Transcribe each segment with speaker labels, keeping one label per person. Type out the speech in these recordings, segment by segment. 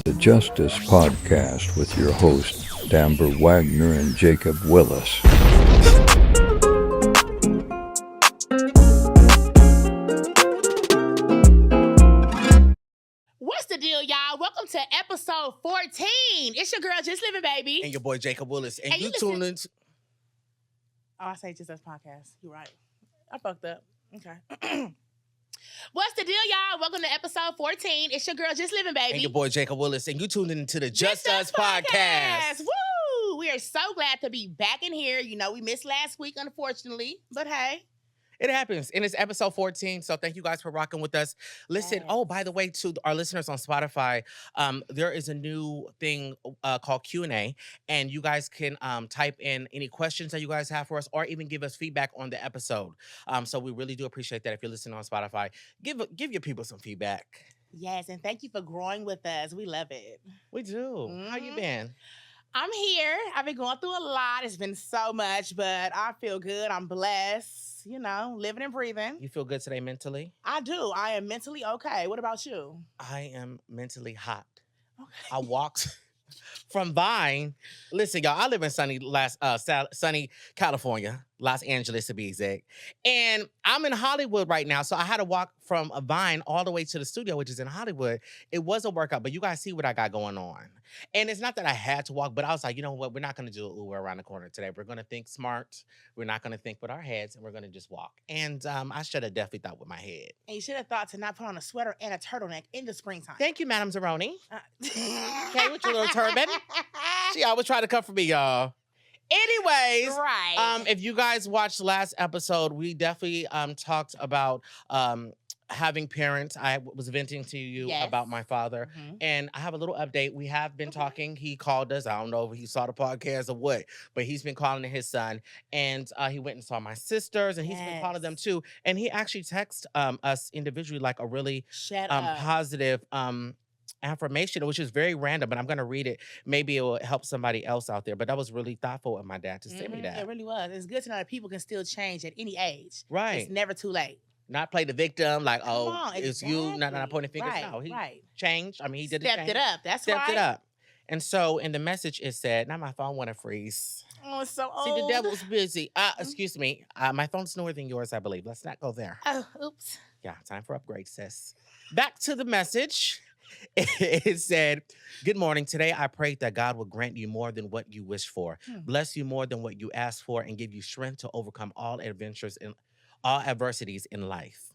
Speaker 1: the Jst Us Podcast with your hosts, Amber Wagner and Jacob Willis.
Speaker 2: What's the deal, y'all? Welcome to episode 14. It's your girl, Just Living, baby.
Speaker 3: And your boy, Jacob Willis. And you
Speaker 2: listen-
Speaker 3: tuned into...
Speaker 2: Oh, I say Jst Us Podcast. You're right. I fucked up. Okay. What's the deal, y'all? Welcome to episode 14. It's your girl, Just Living, baby.
Speaker 3: And your boy, Jacob Willis. And you tuned into the Jst Us Podcast.
Speaker 2: Woo! We are so glad to be back in here. You know, we missed last week, unfortunately. But hey.
Speaker 3: It happens. And it's episode 14. So thank you guys for rocking with us. Listen,
Speaker 2: Yes.
Speaker 3: oh, by the way, to our listeners on Spotify, there is a new thing called Q&A. And you guys can type in any questions that you guys have for us or even give us feedback on the episode. So we really do appreciate that. If you're listening on Spotify, give your people some feedback.
Speaker 2: Yes, and thank you for growing with us. We love it.
Speaker 3: We do. How you
Speaker 2: Mhm.
Speaker 3: been?
Speaker 2: I'm here. I've been going through a lot. It's been so much, but I feel good. I'm blessed, you know, living and breathing.
Speaker 3: You feel good today mentally?
Speaker 2: I do. I am mentally okay. What about you?
Speaker 3: I am mentally hot.
Speaker 2: Okay.
Speaker 3: I walked from Vine. Listen, y'all, I live in sunny California, Los Angeles to be exact. And I'm in Hollywood right now. So I had to walk from a Vine all the way to the studio, which is in Hollywood. It was a workout, but you guys see what I got going on. And it's not that I had to walk, but I was like, you know what? We're not going to do an Uber around the corner today. We're going to think smart. We're not going to think with our heads, and we're going to just walk. And I should have definitely thought with my head.
Speaker 2: And you should have thought to not put on a sweater and a turtleneck in the springtime.
Speaker 3: Thank you, Madam Zeroni.
Speaker 2: Okay,
Speaker 3: with your little turban. She always try to come for me, y'all. Anyways,
Speaker 2: Right.
Speaker 3: if you guys watched the last episode, we definitely talked about having parents. I was venting to you
Speaker 2: Yes.
Speaker 3: about my father.
Speaker 2: Mhm.
Speaker 3: And I have a little update. We have been
Speaker 2: Okay.
Speaker 3: talking. He called us. I don't know if he saw the podcast or what, but he's been calling his son. And he went and saw my sisters, and he's been calling them
Speaker 2: Yes.
Speaker 3: too. And he actually texted us individually like a really
Speaker 2: Shut up.
Speaker 3: positive affirmation, which is very random, but I'm going to read it. Maybe it will help somebody else out there. But that was really thoughtful of my dad to send me
Speaker 2: Mhm.
Speaker 3: that.
Speaker 2: It really was. It's good to know that people can still change at any age.
Speaker 3: Right.
Speaker 2: It's never too late.
Speaker 3: Not play the victim like,
Speaker 2: Come
Speaker 3: oh,
Speaker 2: on,
Speaker 3: it's you, not
Speaker 2: exactly.
Speaker 3: pointing fingers.
Speaker 2: Right,
Speaker 3: No, he
Speaker 2: right.
Speaker 3: changed. I mean, he did the
Speaker 2: Stepped
Speaker 3: change.
Speaker 2: it up. That's
Speaker 3: Stepped
Speaker 2: right.
Speaker 3: it up. And so in the message, it said, now my phone want to freeze.
Speaker 2: Oh, it's so old.
Speaker 3: See, the devil's busy. Excuse me. My phone's newer than yours, I believe. Let's not go there.
Speaker 2: Oh, oops.
Speaker 3: Yeah, time for upgrade, sis. Back to the message. It said, good morning. Today, I pray that God will grant you more than what you wish for, bless you more than what you ask for, and give you strength to overcome all adversities in life.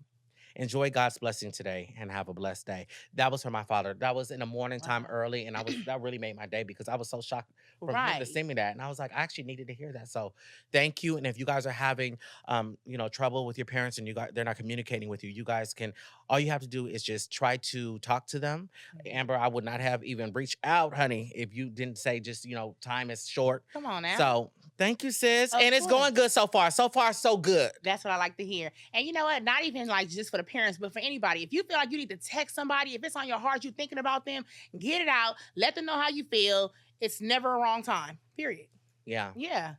Speaker 3: Enjoy God's blessing today and have a blessed day. That was from my father. That was in the morning time
Speaker 2: Wow.
Speaker 3: early, and that really made my day because I was so shocked from him to
Speaker 2: Right.
Speaker 3: send me that. And I was like, I actually needed to hear that. So thank you. And if you guys are having trouble with your parents and they're not communicating with you, you guys can, all you have to do is just try to talk to them. Amber, I would not have even reached out, honey, if you didn't say just, time is short.
Speaker 2: Come on now.
Speaker 3: So thank you, sis.
Speaker 2: Of
Speaker 3: And it's
Speaker 2: course.
Speaker 3: going good so far. So far, so good.
Speaker 2: That's what I like to hear. And you know what? Not even like just for the parents, but for anybody. If you feel like you need to text somebody, if it's on your heart, you thinking about them, get it out. Let them know how you feel. It's never a wrong time. Period.
Speaker 3: Yeah.
Speaker 2: Yeah.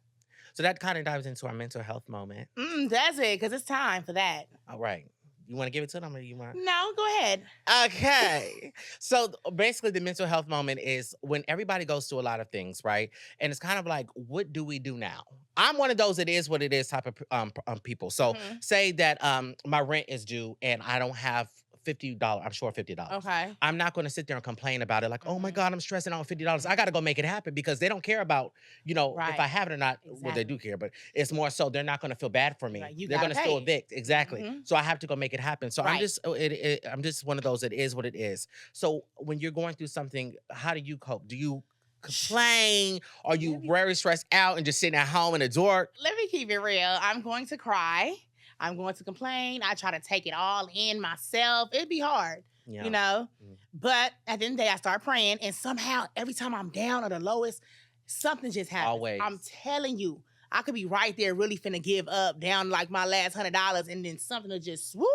Speaker 3: So that kind of dives into our mental health moment.
Speaker 2: That's it, because it's time for that.
Speaker 3: All right. You want to give it to them or you want?
Speaker 2: No, go ahead.
Speaker 3: Okay. So basically the mental health moment is when everybody goes through a lot of things, right? And it's kind of like, what do we do now? I'm one of those it is what it is type of people. So
Speaker 2: Mhm.
Speaker 3: say that my rent is due and I don't have $50. I'm short $50.
Speaker 2: Okay.
Speaker 3: I'm not going to sit there and complain about it like, oh my
Speaker 2: Mhm.
Speaker 3: God, I'm stressing out $50. I got to go make it happen because they don't care about, if I
Speaker 2: Right.
Speaker 3: have it or not. Well, they
Speaker 2: Exactly.
Speaker 3: do care, but it's more so they're not going to feel bad for me.
Speaker 2: Right, you
Speaker 3: They're going
Speaker 2: gotta
Speaker 3: to still
Speaker 2: pay it.
Speaker 3: evict. Exactly.
Speaker 2: Mhm.
Speaker 3: So I have to go make it happen. So I'm
Speaker 2: Right.
Speaker 3: just one of those. It is what it is. So when you're going through something, how do you cope? Do you complain? Are you
Speaker 2: Let me-
Speaker 3: very stressed out and just sitting at home in the dark?
Speaker 2: Let me keep it real. I'm going to cry. I'm going to complain. I try to take it all in myself. It'd be hard,
Speaker 3: Yeah.
Speaker 2: you know?
Speaker 3: Mm.
Speaker 2: But at the end of the day, I start praying. And somehow, every time I'm down or the lowest, something just happens.
Speaker 3: Always.
Speaker 2: I'm telling you, I could be right there really finna give up down like my last $100 and then something will just swoop.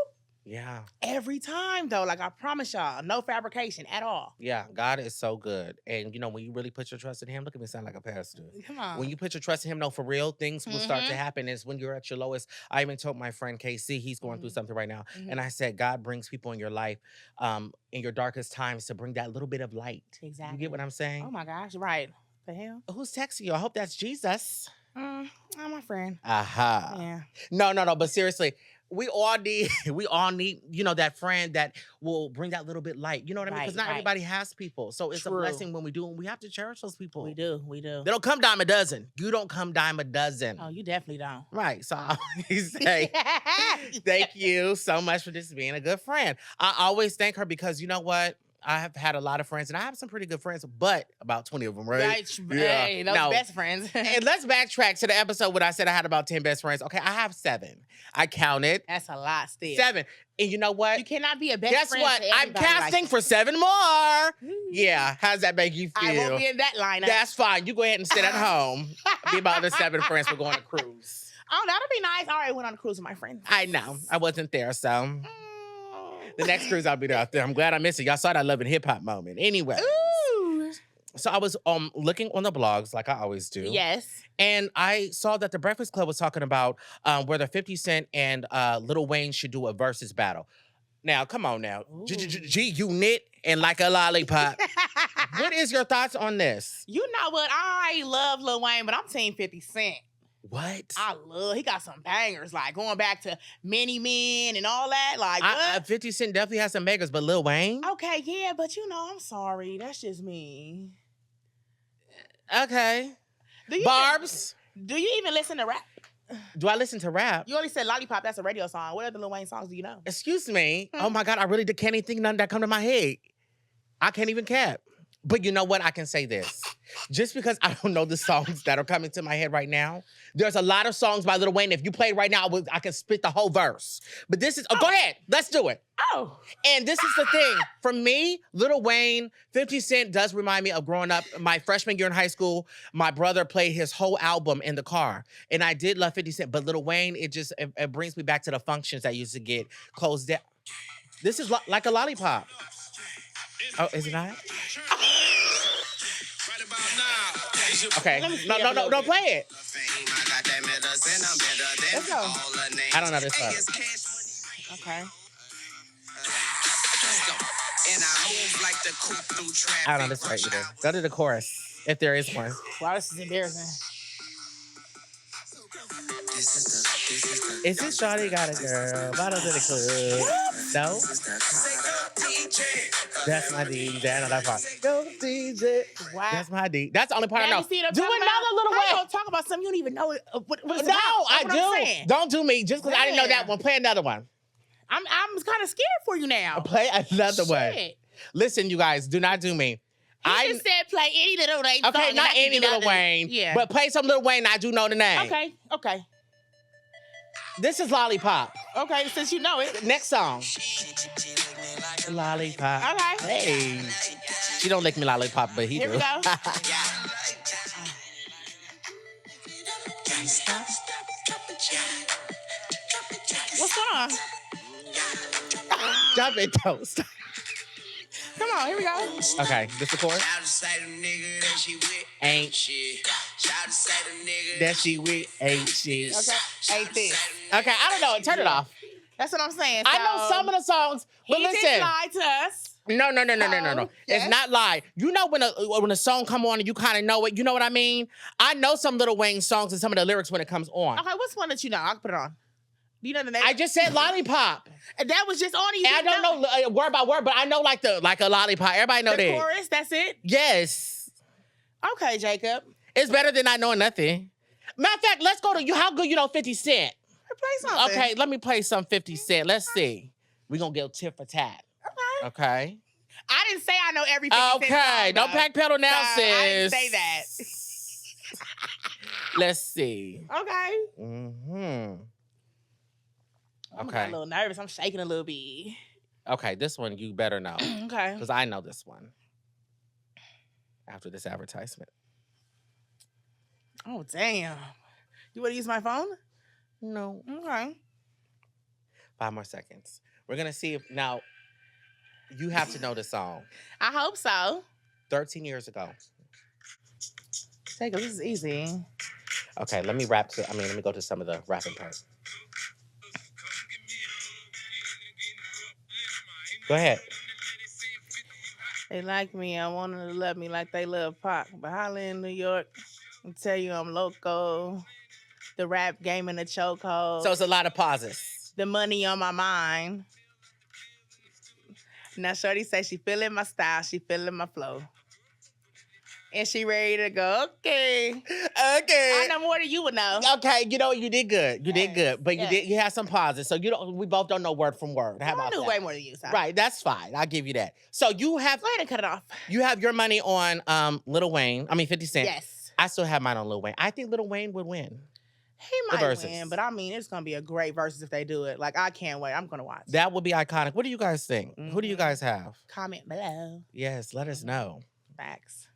Speaker 3: Yeah.
Speaker 2: Every time, though. Like, I promise y'all, no fabrication at all.
Speaker 3: Yeah, God is so good. And you know, when you really put your trust in him, look at me sound like a pastor.
Speaker 2: Come on.
Speaker 3: When you put your trust in him, no, for real, things will start to happen. Is when you're at your lowest. I even told my friend KC, he's going through something right now. And I said, God brings people in your life in your darkest times to bring that little bit of light.
Speaker 2: Exactly.
Speaker 3: You get what I'm saying?
Speaker 2: Oh my gosh, right. The hell?
Speaker 3: Who's texting you? I hope that's Jesus.
Speaker 2: Oh, my friend.
Speaker 3: Aha.
Speaker 2: Yeah.
Speaker 3: No, but seriously, we all need, you know, that friend that will bring that little bit light. You know what I mean? Because not everybody has people. So it's a blessing when we do, and we have to cherish those people.
Speaker 2: We do.
Speaker 3: They don't come dime a dozen. You don't come dime a dozen.
Speaker 2: Oh, you definitely don't.
Speaker 3: Right. So I always say, thank you so much for just being a good friend. I always thank her because you know what? I have had a lot of friends, and I have some pretty good friends, but about 20 of them, right?
Speaker 2: Yeah. Hey, those best friends.
Speaker 3: And let's backtrack to the episode when I said I had about 10 best friends. Okay, I have 7. I counted.
Speaker 2: That's a lot still.
Speaker 3: 7. And you know what?
Speaker 2: You cannot be a best
Speaker 3: Guess
Speaker 2: friend.
Speaker 3: what?
Speaker 2: To
Speaker 3: I'm casting
Speaker 2: like
Speaker 3: for 7 more. Yeah, how's that make you feel?
Speaker 2: I won't be in that lineup.
Speaker 3: That's fine. You go ahead and sit at home. Be about the 7 friends. We're going to cruise.
Speaker 2: Oh, that'll be nice. All right, went on a cruise with my friends.
Speaker 3: I know. I wasn't there, so... The next cruise I'll be there out there. I'm glad I missed it. Y'all saw that Love and Hip Hop moment. Anyway.
Speaker 2: Ooh.
Speaker 3: So I was looking on the blogs like I always do.
Speaker 2: Yes.
Speaker 3: And I saw that the Breakfast Club was talking about whether 50 Cent and Lil Wayne should do a versus battle. Now, come on now. G-Unit and Like a Lollipop. What is your thoughts on this?
Speaker 2: You know what? I love Lil Wayne, but I'm Team 50 Cent.
Speaker 3: What?
Speaker 2: He got some bangers, like going back to Many Men and all that. Like, what?
Speaker 3: 50 Cent definitely has some bangers, but Lil Wayne?
Speaker 2: Okay, yeah, but you know, I'm sorry. That's just me.
Speaker 3: Okay.
Speaker 2: Do you even listen to rap?
Speaker 3: Do I listen to rap?
Speaker 2: You only said Lollipop. That's a radio song. What other Lil Wayne songs do you know?
Speaker 3: Excuse me. Oh my God, I really can't even think nothing that come to my head. I can't even cap. But you know what? I can say this. Just because I don't know the songs that are coming to my head right now, there's a lot of songs by Lil Wayne. If you play it right now, I can spit the whole verse. But this is... go ahead. Let's do it.
Speaker 2: Oh.
Speaker 3: And this is the thing. For me, Lil Wayne, 50 Cent does remind me of growing up. My freshman year in high school, my brother played his whole album in the car. And I did love 50 Cent. But Lil Wayne, it brings me back to the functions that used to get closed down. This is Like a Lollipop. Oh, is it not? Okay. No, don't play it.
Speaker 2: Let's go.
Speaker 3: I don't know this part.
Speaker 2: Okay.
Speaker 3: I don't know this part either. Go to the chorus, if there is one.
Speaker 2: Wow, this is embarrassing.
Speaker 3: Is this Shawty got a girl? Bottles in the club. No? That's my DJ. I know that part. Go DJ.
Speaker 2: Wow.
Speaker 3: That's my D. That's the only part I know.
Speaker 2: Do
Speaker 3: another Little Wayne.
Speaker 2: Don't talk about something you don't even know what it's
Speaker 3: No,
Speaker 2: about.
Speaker 3: I do. Don't do me just because I didn't know that
Speaker 2: Yeah.
Speaker 3: one. Play another one.
Speaker 2: I'm kind of scared for you now.
Speaker 3: Play another one.
Speaker 2: Shit.
Speaker 3: Listen, you guys, do not do me.
Speaker 2: He just said play any Lil Wayne song.
Speaker 3: Okay,
Speaker 2: and
Speaker 3: not
Speaker 2: I can
Speaker 3: any
Speaker 2: get
Speaker 3: Lil
Speaker 2: out of-
Speaker 3: Wayne.
Speaker 2: Yeah.
Speaker 3: But play some Lil Wayne. I do know the name.
Speaker 2: Okay.
Speaker 3: This is Lollipop.
Speaker 2: Okay, since you know it.
Speaker 3: Next song. Lollipop.
Speaker 2: Okay.
Speaker 3: Hey. She don't lick me lollipop, but he
Speaker 2: Here
Speaker 3: do.
Speaker 2: we go. What's going on?
Speaker 3: Jump it, toast.
Speaker 2: Come on, here we go.
Speaker 3: Okay, this the chorus? Ain't that she with ain't she?
Speaker 2: Okay, ain't this.
Speaker 3: Okay, I don't know. Turn it off.
Speaker 2: That's what I'm saying.
Speaker 3: I know some of the songs, but
Speaker 2: he
Speaker 3: listen.
Speaker 2: didn't lie to us.
Speaker 3: No.
Speaker 2: Yes.
Speaker 3: It's not lie. You know when a song come on and you kind of know it. You know what I mean? I know some Lil Wayne songs and some of the lyrics when it comes on.
Speaker 2: Okay, what's one that you know? I'll put it on. Do you know the name?
Speaker 3: I just said Lollipop.
Speaker 2: And that was just on you.
Speaker 3: And I don't know word by word, but I know like a Lollipop. Everybody know
Speaker 2: the
Speaker 3: that.
Speaker 2: chorus. That's it.
Speaker 3: Yes.
Speaker 2: Okay, Jacob.
Speaker 3: It's better than not knowing nothing. Matter of fact, let's go to you. How good you know 50 Cent?
Speaker 2: Play something.
Speaker 3: Okay, let me play some 50 Cent. Let's see. We're going to get tit for tat. Okay.
Speaker 2: I didn't say I know every 50 Cent
Speaker 3: Okay,
Speaker 2: song,
Speaker 3: don't
Speaker 2: though.
Speaker 3: backpedal now,
Speaker 2: So,
Speaker 3: sis.
Speaker 2: I didn't say that.
Speaker 3: Let's see.
Speaker 2: Okay.
Speaker 3: Mm-hmm.
Speaker 2: I'm
Speaker 3: Okay.
Speaker 2: a little nervous. I'm shaking a little bit.
Speaker 3: Okay, this one you better know.
Speaker 2: Okay.
Speaker 3: Because I know this one. After this advertisement.
Speaker 2: Oh, damn. You want to use my phone?
Speaker 3: No.
Speaker 2: Okay.
Speaker 3: 5 more seconds. We're gonna see if now you have to know the song.
Speaker 2: I hope so.
Speaker 3: 13 years ago.
Speaker 2: Jacob, this is easy.
Speaker 3: Okay, let me let me go to some of the rapping parts. Go ahead.
Speaker 2: They like me. I want them to love me like they love Pac. But holla in New York and tell you I'm loco. The rap game in the chokehold.
Speaker 3: So it's a lot of pauses.
Speaker 2: The money on my mind. Now Shorty say she feeling my style. She feeling my flow. And she ready to go. Okay. I know more than you would know.
Speaker 3: Okay, you know you did good. You did good, but
Speaker 2: Yes.
Speaker 3: you had some pauses, so we both don't know word from word. How
Speaker 2: I
Speaker 3: about
Speaker 2: knew
Speaker 3: that?
Speaker 2: way more than you. So.
Speaker 3: Right, that's fine. I'll give you that. So you have
Speaker 2: Go ahead and cut it off.
Speaker 3: you have your money on Lil Wayne. 50 Cent.
Speaker 2: Yes.
Speaker 3: I still have mine on Lil Wayne. I think Lil Wayne would win.
Speaker 2: He might
Speaker 3: verses.
Speaker 2: win, but I mean, it's going to be a great versus if they do it. Like, I can't wait. I'm going to watch.
Speaker 3: That would be iconic. What do you guys think? Who do you
Speaker 2: Mhm.
Speaker 3: guys have?
Speaker 2: Comment below.
Speaker 3: Yes, let us know.
Speaker 2: Facts.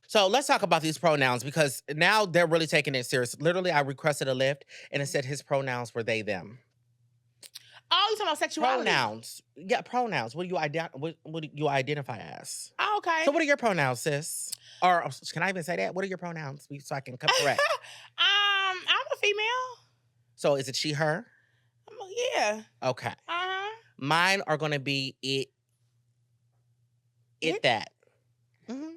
Speaker 3: So let's talk about these pronouns because now they're really taking it serious. Literally, I requested a lift and it said his pronouns were they, them.
Speaker 2: Oh, you talking about sexuality?
Speaker 3: Pronouns. Yeah, pronouns. What do you identify as?
Speaker 2: Oh, okay.
Speaker 3: So what are your pronouns, sis? Or can I even say that? What are your pronouns? So I can correct.
Speaker 2: I'm a female.
Speaker 3: So is it she, her?
Speaker 2: Yeah.
Speaker 3: Okay.
Speaker 2: Uh-huh.
Speaker 3: Mine are going to be it,
Speaker 2: It?
Speaker 3: that. Mm-hmm.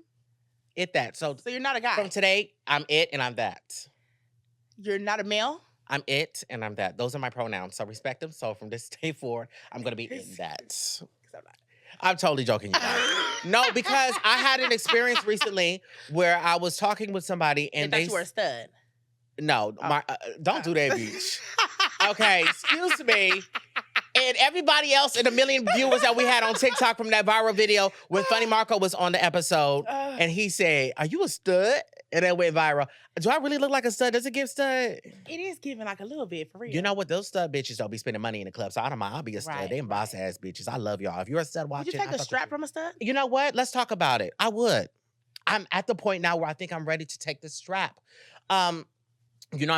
Speaker 3: It, that. So
Speaker 2: So you're not a guy.
Speaker 3: from today, I'm it and I'm that.
Speaker 2: You're not a male?
Speaker 3: I'm it and I'm that. Those are my pronouns. So respect them. So from this day forward, I'm going to be it that. I'm totally joking, you guys. No, because I had an experience recently where I was talking with somebody and
Speaker 2: they thought you were a stud.
Speaker 3: No, don't do that, bitch. Okay, excuse me. And everybody else and the million viewers that we had on TikTok from that viral video when Funny Marco was on the episode and he said, "Are you a stud?" And that went viral. Do I really look like a stud? Does it give stud?
Speaker 2: It is giving like a little bit for real.
Speaker 3: You know what? Those stud bitches don't be spending money in the club. So I don't mind. I'll be a stud.
Speaker 2: Right,
Speaker 3: They ain't boss ass bitches. I love y'all. If you're a stud watching,
Speaker 2: Would you take
Speaker 3: I
Speaker 2: a
Speaker 3: fuck
Speaker 2: strap
Speaker 3: with
Speaker 2: from a stud?
Speaker 3: you know what? Let's talk about it. I would. I'm at the point now where I think I'm ready to take the strap. I'm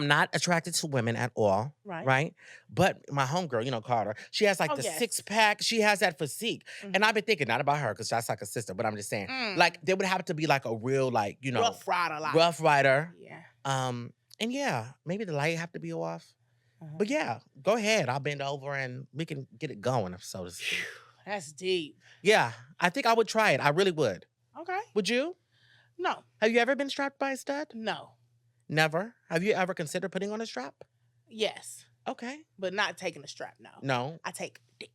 Speaker 3: not attracted to women at all, right? But my homegirl, Carter, she has like the six-pack. She has that physique. And I've been thinking, not about her, because that's like a sister, but I'm just saying, like, there would have to be like a real, like,
Speaker 2: Rough rider.
Speaker 3: Yeah. And yeah, maybe the light have to be off. But yeah, go ahead. I'll bend over and we can get it going, so to speak.
Speaker 2: That's deep.
Speaker 3: Yeah, I think I would try it. I really would.
Speaker 2: Okay.
Speaker 3: Would you?
Speaker 2: No.
Speaker 3: Have you ever been strapped by a stud?
Speaker 2: No.
Speaker 3: Never? Have you ever considered putting on a strap?
Speaker 2: Yes.
Speaker 3: Okay.
Speaker 2: But not taking a strap, no.
Speaker 3: No.
Speaker 2: I take dick.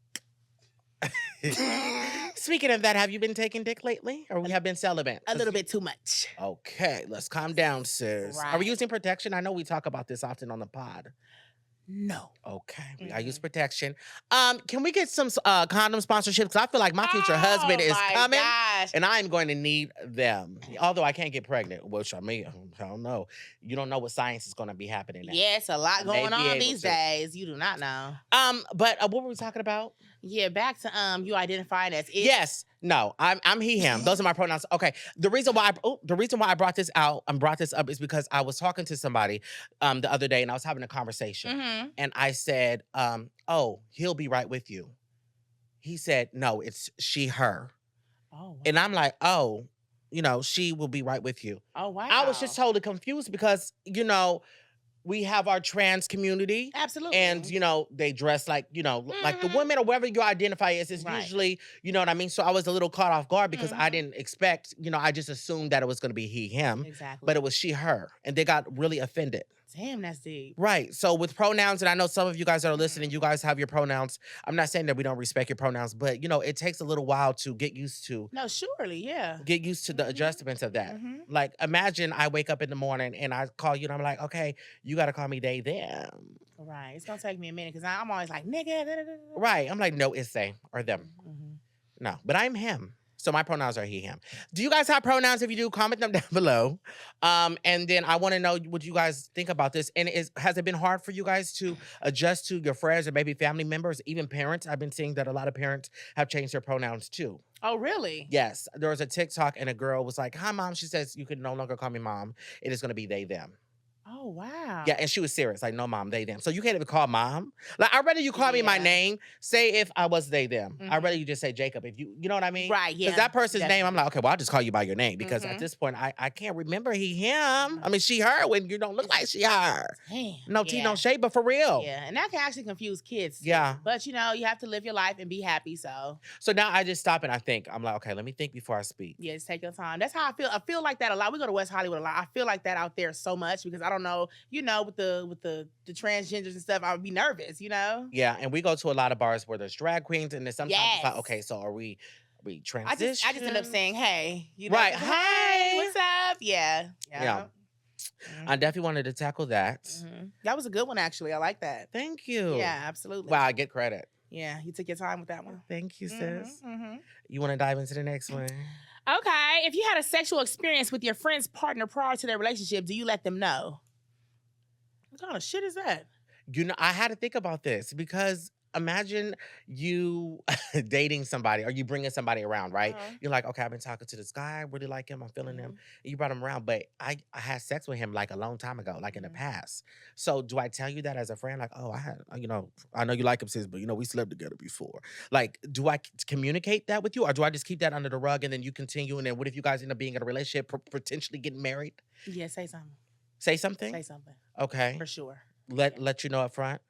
Speaker 3: Speaking of that, have you been taking dick lately? Or we have been celibate?
Speaker 2: A little bit too much.
Speaker 3: Okay, let's calm down, sis. Are we
Speaker 2: Right.
Speaker 3: using protection? I know we talk about this often on the pod.
Speaker 2: No.
Speaker 3: Okay, I use protection. Can we get some condom sponsorships? Because I feel like my future husband is coming.
Speaker 2: Gosh.
Speaker 3: And I'm going to need them. Although I can't get pregnant, which I don't know. You don't know what science is going to be happening now.
Speaker 2: Yes, a lot
Speaker 3: May
Speaker 2: going
Speaker 3: be
Speaker 2: on
Speaker 3: able
Speaker 2: these
Speaker 3: to.
Speaker 2: days. You do not know.
Speaker 3: But what were we talking about?
Speaker 2: Yeah, back to you identifying as it.
Speaker 3: Yes. No, I'm he, him. Those are my pronouns. Okay. The reason why I brought this out and brought this up is because I was talking to somebody the other day and I was having a conversation.
Speaker 2: Mm-hmm.
Speaker 3: And I said, oh, he'll be right with you. He said, no, it's she, her.
Speaker 2: Oh, wow.
Speaker 3: And I'm like, oh, she will be right with you.
Speaker 2: Oh, wow.
Speaker 3: I was just totally confused because, we have our trans community.
Speaker 2: Absolutely.
Speaker 3: And, they dress like, like the women or whoever you identify as is
Speaker 2: Right.
Speaker 3: usually, you know what I mean? So I was a little caught off guard because I didn't expect, I just assumed that it was going to be he, him.
Speaker 2: Exactly.
Speaker 3: But it was she, her. And they got really offended.
Speaker 2: Damn, that's deep.
Speaker 3: Right. So with pronouns, and I know some of you guys that are listening, you guys have your pronouns. I'm not saying that we don't respect your pronouns, but, it takes a little while to get used to.
Speaker 2: No, surely, yeah.
Speaker 3: Get used to the adjustments of that.
Speaker 2: Mhm.
Speaker 3: Like, imagine I wake up in the morning and I call you and I'm like, okay, you got to call me they, them.
Speaker 2: Right. It's going to take me a minute because I'm always like, nigga. Da, da, da.
Speaker 3: Right. I'm like, no, it's they or them.
Speaker 2: Mhm.
Speaker 3: No, but I'm him. So my pronouns are he, him. Do you guys have pronouns? If you do, comment them down below. And then I want to know what you guys think about this. And has it been hard for you guys to adjust to your friends or maybe family members, even parents? I've been seeing that a lot of parents have changed their pronouns too.
Speaker 2: Oh, really?
Speaker 3: Yes. There was a TikTok and a girl was like, hi, mom. She says, you can no longer call me mom. It is going to be they, them.
Speaker 2: Oh, wow.
Speaker 3: Yeah, and she was serious. Like, no, mom, they, them. So you can't even call mom. Like, I'd rather you call me my name. Say if I was they, them. I'd rather you just say Jacob. If you know what I mean?
Speaker 2: Right, yeah.
Speaker 3: Because that person's
Speaker 2: definitely.
Speaker 3: name, I'm like, okay, well, I'll just call you by your name. Because at this point, I can't remember he, him. I mean, she, her, when you don't look like she, her.
Speaker 2: Damn.
Speaker 3: No tea, no shade, but for real.
Speaker 2: Yeah, and that can actually confuse kids. Too.
Speaker 3: Yeah.
Speaker 2: But, you know, you have to live your life and be happy, so.
Speaker 3: So now I just stop and I think. I'm like, okay, let me think before I speak.
Speaker 2: Yeah, just take your time. That's how I feel. I feel like that a lot. We go to West Hollywood a lot. I feel like that out there so much because I don't know, you know, with the transgenders and stuff, I would be nervous, you know?
Speaker 3: Yeah, and we go to a lot of bars where there's drag queens, and then sometimes it's like, okay, so are we transition?
Speaker 2: I just end up saying, hey. You know,
Speaker 3: right,
Speaker 2: hey, what's up? Yeah.
Speaker 3: I definitely wanted to tackle that.
Speaker 2: That was a good one, actually. I like that.
Speaker 3: Thank you.
Speaker 2: Yeah, absolutely.
Speaker 3: Wow, I get credit.
Speaker 2: Yeah, you took your time with that one.
Speaker 3: Thank you, sis. You want to dive into the next one?
Speaker 2: Okay. If you had a sexual experience with your friend's partner prior to their relationship, do you let them know? What kind of shit is that?
Speaker 3: You know, I had to think about this because imagine you dating somebody or you bringing somebody around, right? You're like, okay, I've been talking to this guy. I really like him. I'm feeling him. You brought him around, but I had sex with him like a long time ago, like in the past. So do I tell you that as a friend? Like, oh, I know you like him, sis, but we slept together before. Like, do I communicate that with you or do I just keep that under the rug and then you continue? And then what if you guys end up being in a relationship, potentially getting married?
Speaker 2: Yeah, say something.
Speaker 3: Say something?
Speaker 2: Say something.
Speaker 3: Okay.
Speaker 2: For sure.
Speaker 3: Let you know up front.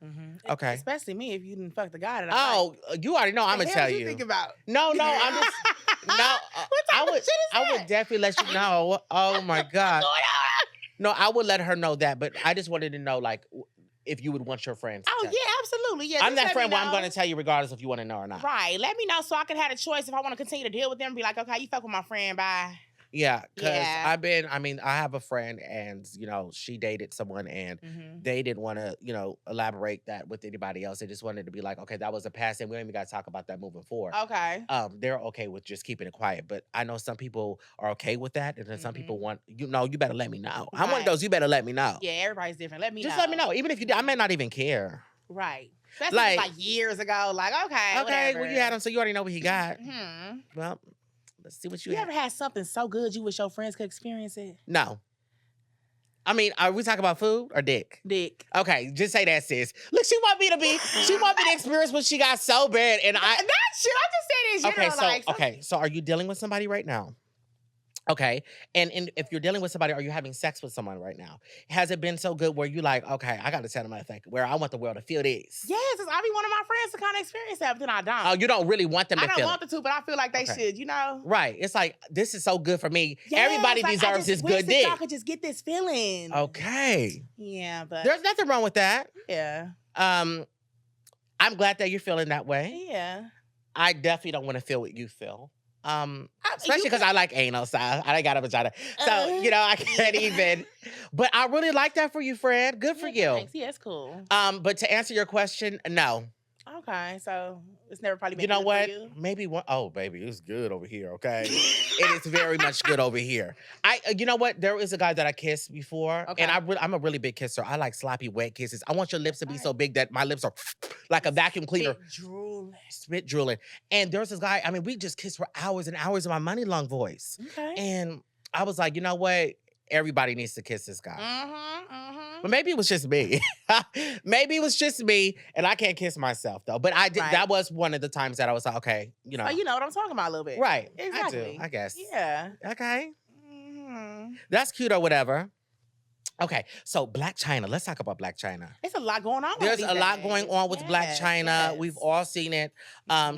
Speaker 3: Okay.
Speaker 2: Especially me if you didn't fuck the guy that
Speaker 3: you already know I'm gonna tell you.
Speaker 2: Think about?
Speaker 3: No, I'm just I would definitely let you know. Oh my God. No, I would let her know that, but I just wanted to know like if you would want your friends.
Speaker 2: Oh yeah, absolutely. Yeah,
Speaker 3: I'm that friend where I'm gonna tell you regardless if you want to know or not.
Speaker 2: Right. Let me know so I can have a choice if I want to continue to deal with them. Be like, okay, you fuck with my friend, bye.
Speaker 3: Yeah, because I have a friend and, she dated someone and they didn't want to, elaborate that with anybody else. They just wanted to be like, okay, that was a past and we don't even got to talk about that moving forward.
Speaker 2: Okay.
Speaker 3: They're okay with just keeping it quiet. But I know some people are okay with that. And then some people want, you better let me know. I'm one of those, you better let me know.
Speaker 2: Yeah, everybody's different. Let me
Speaker 3: just
Speaker 2: know.
Speaker 3: let me know. Even if you do, I may not even care.
Speaker 2: Right. That's like years ago. Like, okay, whatever.
Speaker 3: Well, you had him, so you already know what he got. Well, let's see what you
Speaker 2: ever had something so good you wish your friends could experience it?
Speaker 3: No. I mean, are we talking about food or dick?
Speaker 2: Dick.
Speaker 3: Okay, just say that, sis. Look, she want me to experience what she got so bad, and
Speaker 2: that shit. I just said in general.
Speaker 3: So are you dealing with somebody right now? Okay, and if you're dealing with somebody, are you having sex with someone right now? Has it been so good where you like, okay, I got to tell them I think where I want the world to feel this?
Speaker 2: Yes, I be one of my friends to kind of experience that, but then I don't.
Speaker 3: Oh, you don't really want them to feel it?
Speaker 2: I don't want them to, but I feel like they should,
Speaker 3: Right. It's like, this is so good for me. Yes, Everybody deserves this good dick.
Speaker 2: I could just get this feeling.
Speaker 3: Okay.
Speaker 2: Yeah, but
Speaker 3: there's nothing wrong with that.
Speaker 2: Yeah.
Speaker 3: I'm glad that you're feeling that way.
Speaker 2: Yeah.
Speaker 3: I definitely don't want to feel what you feel. Especially because I like anal, so I got a vagina. So, I can't even. But I really like that for you, Fred. Good for you.
Speaker 2: Thanks. Yeah, it's cool.
Speaker 3: But to answer your question, no.
Speaker 2: Okay, so it's never probably been
Speaker 3: good
Speaker 2: for you?
Speaker 3: Maybe one. Oh, baby, it's good over here, okay? It is very much good over here. You know what? There is a guy that I kissed before, and I'm a really big kisser. I like sloppy, wet kisses. I want your lips to be so big that my lips are like a vacuum cleaner. Spit drooling. And there was this guy, we just kissed for hours and hours in my money long voice.
Speaker 2: Okay.
Speaker 3: And I was like, you know what? Everybody needs to kiss this guy. But maybe it was just me. Maybe it was just me, and I can't kiss myself though. But I did. Right. That was one of the times that I was like, okay,
Speaker 2: Oh, you know what I'm talking about a little bit,
Speaker 3: right?
Speaker 2: Exactly.
Speaker 3: I do, I guess.
Speaker 2: Yeah.
Speaker 3: Okay. That's cute or whatever. Okay, so Black China. Let's talk about Black China.
Speaker 2: There's a lot going on.
Speaker 3: There's a lot going on with Black China. Yes. We've all seen it.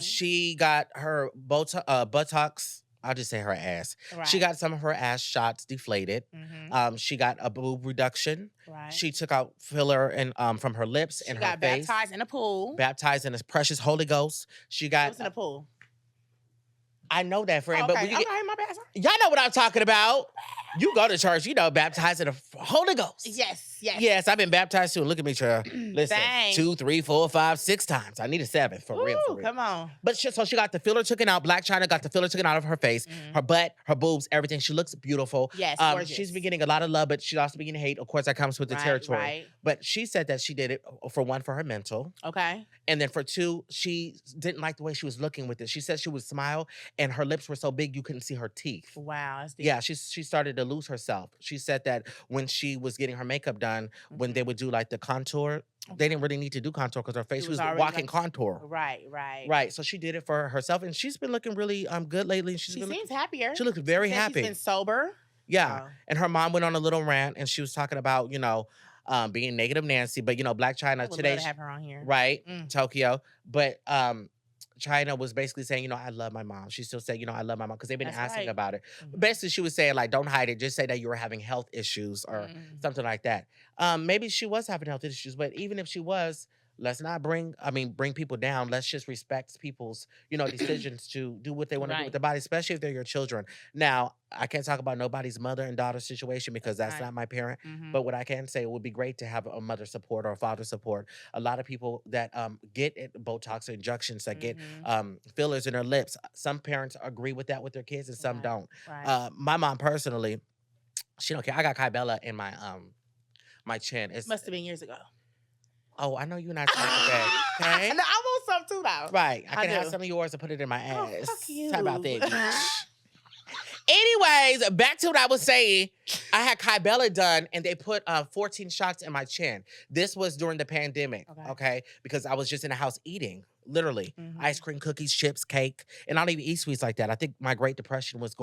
Speaker 3: She got her buttocks. I'll just say her ass. Right. She got some of her ass shots deflated. She got a boob reduction.
Speaker 2: Right.
Speaker 3: She took out filler and from her lips and her face.
Speaker 2: She got baptized in a pool.
Speaker 3: Baptized in the precious Holy Ghost. She got.
Speaker 2: What's in a pool?
Speaker 3: I know that, friend.
Speaker 2: Okay.
Speaker 3: But
Speaker 2: my bad.
Speaker 3: Y'all know what I'm talking about. You go to church, baptized in the Holy Ghost.
Speaker 2: Yes,
Speaker 3: I've been baptized too. Look at me, child. Listen,
Speaker 2: Dang.
Speaker 3: 2, 3, 4, 5, 6 times. I need a 7 for real.
Speaker 2: Come on.
Speaker 3: But so she got the filler taken out. Black China got the filler taken out of her face, her butt, her boobs, everything. She looks beautiful.
Speaker 2: Yes, gorgeous.
Speaker 3: She's been getting a lot of love, but she's also been getting hate. Of course, that comes with the territory.
Speaker 2: Right.
Speaker 3: But she said that she did it for one, for her mental.
Speaker 2: Okay.
Speaker 3: And then for 2, she didn't like the way she was looking with it. She said she would smile, and her lips were so big you couldn't see her teeth.
Speaker 2: Wow, that's deep.
Speaker 3: Yeah, she started to lose herself. She said that when she was getting her makeup done, done when they would do like the contour. They didn't really need to do contour because her face, she was
Speaker 2: already
Speaker 3: walking
Speaker 2: like-
Speaker 3: contour.
Speaker 2: Right.
Speaker 3: Right. So she did it for herself, and she's been looking really good lately. And
Speaker 2: She seems happier.
Speaker 3: she looks very
Speaker 2: Said
Speaker 3: happy.
Speaker 2: She's been sober.
Speaker 3: Yeah.
Speaker 2: So-
Speaker 3: And her mom went on a little rant, and she was talking about, being negative Nancy, but Black China
Speaker 2: I would
Speaker 3: today,
Speaker 2: love to have her on here.
Speaker 3: right?
Speaker 2: Mm.
Speaker 3: Tokyo. But China was basically saying, I love my mom. She still said, I love my mom because they've been
Speaker 2: That's
Speaker 3: asking
Speaker 2: right.
Speaker 3: about it.
Speaker 2: Mhm.
Speaker 3: Basically, she was saying, like, don't hide it. Just say that you were having health issues or something like that. Maybe she was having health issues, but even if she was, let's not bring people down. Let's just respect people's, decisions to do what they want to do
Speaker 2: Right.
Speaker 3: with their body, especially if they're your children. Now, I can't talk about nobody's mother and daughter situation because that's
Speaker 2: Right.
Speaker 3: not my parent.
Speaker 2: Mhm.
Speaker 3: But what I can say, it would be great to have a mother support or a father support. A lot of people that get Botox injections, that get
Speaker 2: Mhm.
Speaker 3: fillers in their lips. Some parents agree with that with their kids, and some
Speaker 2: Right.
Speaker 3: don't.
Speaker 2: Right.
Speaker 3: My mom personally, she don't care. I got Kybella in my my chin. It's
Speaker 2: Must have been years ago.
Speaker 3: oh, I know you're not trying to beg, okay?
Speaker 2: No, I want some too, though.
Speaker 3: Right. I
Speaker 2: I
Speaker 3: can have
Speaker 2: do.
Speaker 3: some of yours and put it in my
Speaker 2: Oh,
Speaker 3: ass.
Speaker 2: fuck you.
Speaker 3: How about that? Anyways, back to what I was saying. I had Kybella done, and they put 14 shots in my chin. This was during the pandemic, okay? Because I was just in the house eating, literally.
Speaker 2: Mhm.
Speaker 3: Ice cream, cookies, chips, cake. And I don't even eat sweets like that. I think my Great Depression was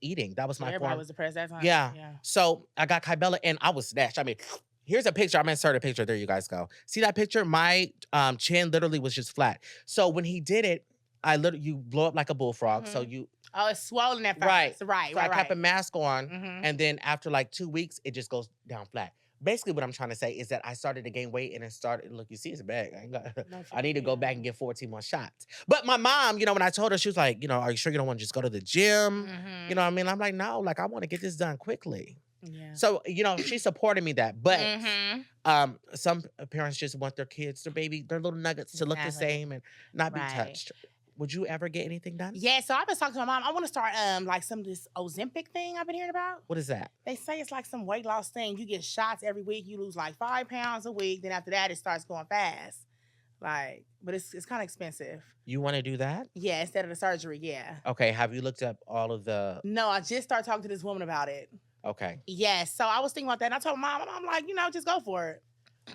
Speaker 3: eating. That was my
Speaker 2: Everybody
Speaker 3: form.
Speaker 2: was depressed that time.
Speaker 3: Yeah. So I got Kybella, and I was snatched. I mean, here's a picture. I'm gonna insert a picture. There you guys go. See that picture? My chin literally was just flat. So when he did it, you blow up like a bullfrog. So
Speaker 2: Mhm.
Speaker 3: you
Speaker 2: Oh, it's swollen at first.
Speaker 3: Right.
Speaker 2: Right.
Speaker 3: so I kept a
Speaker 2: Right.
Speaker 3: mask on,
Speaker 2: Mhm.
Speaker 3: and then after like 2 weeks, it just goes down flat. Basically, what I'm trying to say is that I started to gain weight, and it started. Look, you see, it's bad. I need to go back and get 14 more shots. But my mom, when I told her, she was like, are you sure you don't want to just go to the gym?
Speaker 2: Mhm.
Speaker 3: You know what I mean? I'm like, no, like I want to get this done quickly.
Speaker 2: Yeah.
Speaker 3: So, she supported me that. But
Speaker 2: Mhm.
Speaker 3: some parents just want their kids, their little nuggets to look the
Speaker 2: Exactly.
Speaker 3: same and not be
Speaker 2: Right.
Speaker 3: touched. Would you ever get anything done?
Speaker 2: Yeah, so I've been talking to my mom. I want to start like some of this Ozempic thing I've been hearing about.
Speaker 3: What is that?
Speaker 2: They say it's like some weight loss thing. You get shots every week. You lose like 5 pounds a week. Then after that, it starts going fast. But it's kind of expensive.
Speaker 3: You want to do that?
Speaker 2: Yeah, instead of the surgery. Yeah.
Speaker 3: Okay. Have you looked up all of the?
Speaker 2: No, I just started talking to this woman about it.
Speaker 3: Okay.
Speaker 2: Yes. So I was thinking about that. And I told mom, I'm like, just go for it.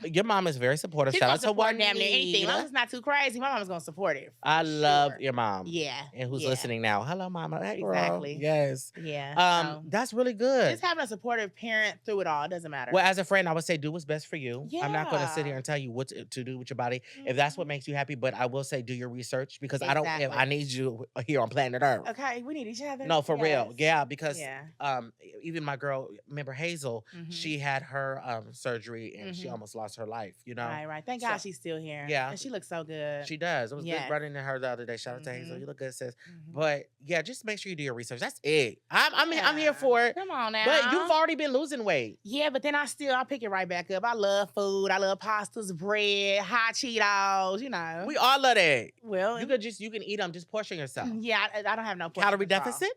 Speaker 3: Your mom is very supportive.
Speaker 2: She's
Speaker 3: Shout
Speaker 2: gonna
Speaker 3: out to
Speaker 2: support damn near anything. As long as
Speaker 3: Juanita.
Speaker 2: it's not too crazy, my mom's gonna support it.
Speaker 3: I
Speaker 2: for
Speaker 3: love
Speaker 2: sure.
Speaker 3: your mom.
Speaker 2: Yeah.
Speaker 3: And who's
Speaker 2: yeah,
Speaker 3: listening now? Hello, mama. Hey, girl.
Speaker 2: Exactly.
Speaker 3: Yes.
Speaker 2: Yeah. So
Speaker 3: That's really good.
Speaker 2: just having a supportive parent through it all, it doesn't matter.
Speaker 3: Well, as a friend, I would say do what's best for you. I'm not going to sit
Speaker 2: Yeah.
Speaker 3: here and tell you what to do with your body if that's what makes you happy. But I will say do your research because I don't. If
Speaker 2: Exactly.
Speaker 3: I need you here on planet Earth.
Speaker 2: Okay, we need each other.
Speaker 3: No, for real.
Speaker 2: Yes.
Speaker 3: Yeah, because
Speaker 2: Yeah.
Speaker 3: even my girl, remember Hazel,
Speaker 2: Mhm.
Speaker 3: she had her surgery and she
Speaker 2: Mhm.
Speaker 3: almost lost her life.
Speaker 2: Right. Thank
Speaker 3: So-
Speaker 2: God she's still here.
Speaker 3: Yeah.
Speaker 2: And she looks so good.
Speaker 3: She does. It was
Speaker 2: Yes.
Speaker 3: good running to her the other day. Shout out to Hazel.
Speaker 2: Mhm.
Speaker 3: You look good, sis.
Speaker 2: Mhm.
Speaker 3: But yeah, just make sure you do your research. That's it. I'm here
Speaker 2: Yeah.
Speaker 3: for it.
Speaker 2: Come on now.
Speaker 3: But you've already been losing weight.
Speaker 2: Yeah, but then I pick it right back up. I love food. I love pastas, bread, hot Cheetos,
Speaker 3: We all love that.
Speaker 2: well,
Speaker 3: You can eat them. Just portion yourself.
Speaker 2: yeah, I don't have no portion
Speaker 3: Calorie
Speaker 2: control.
Speaker 3: deficit?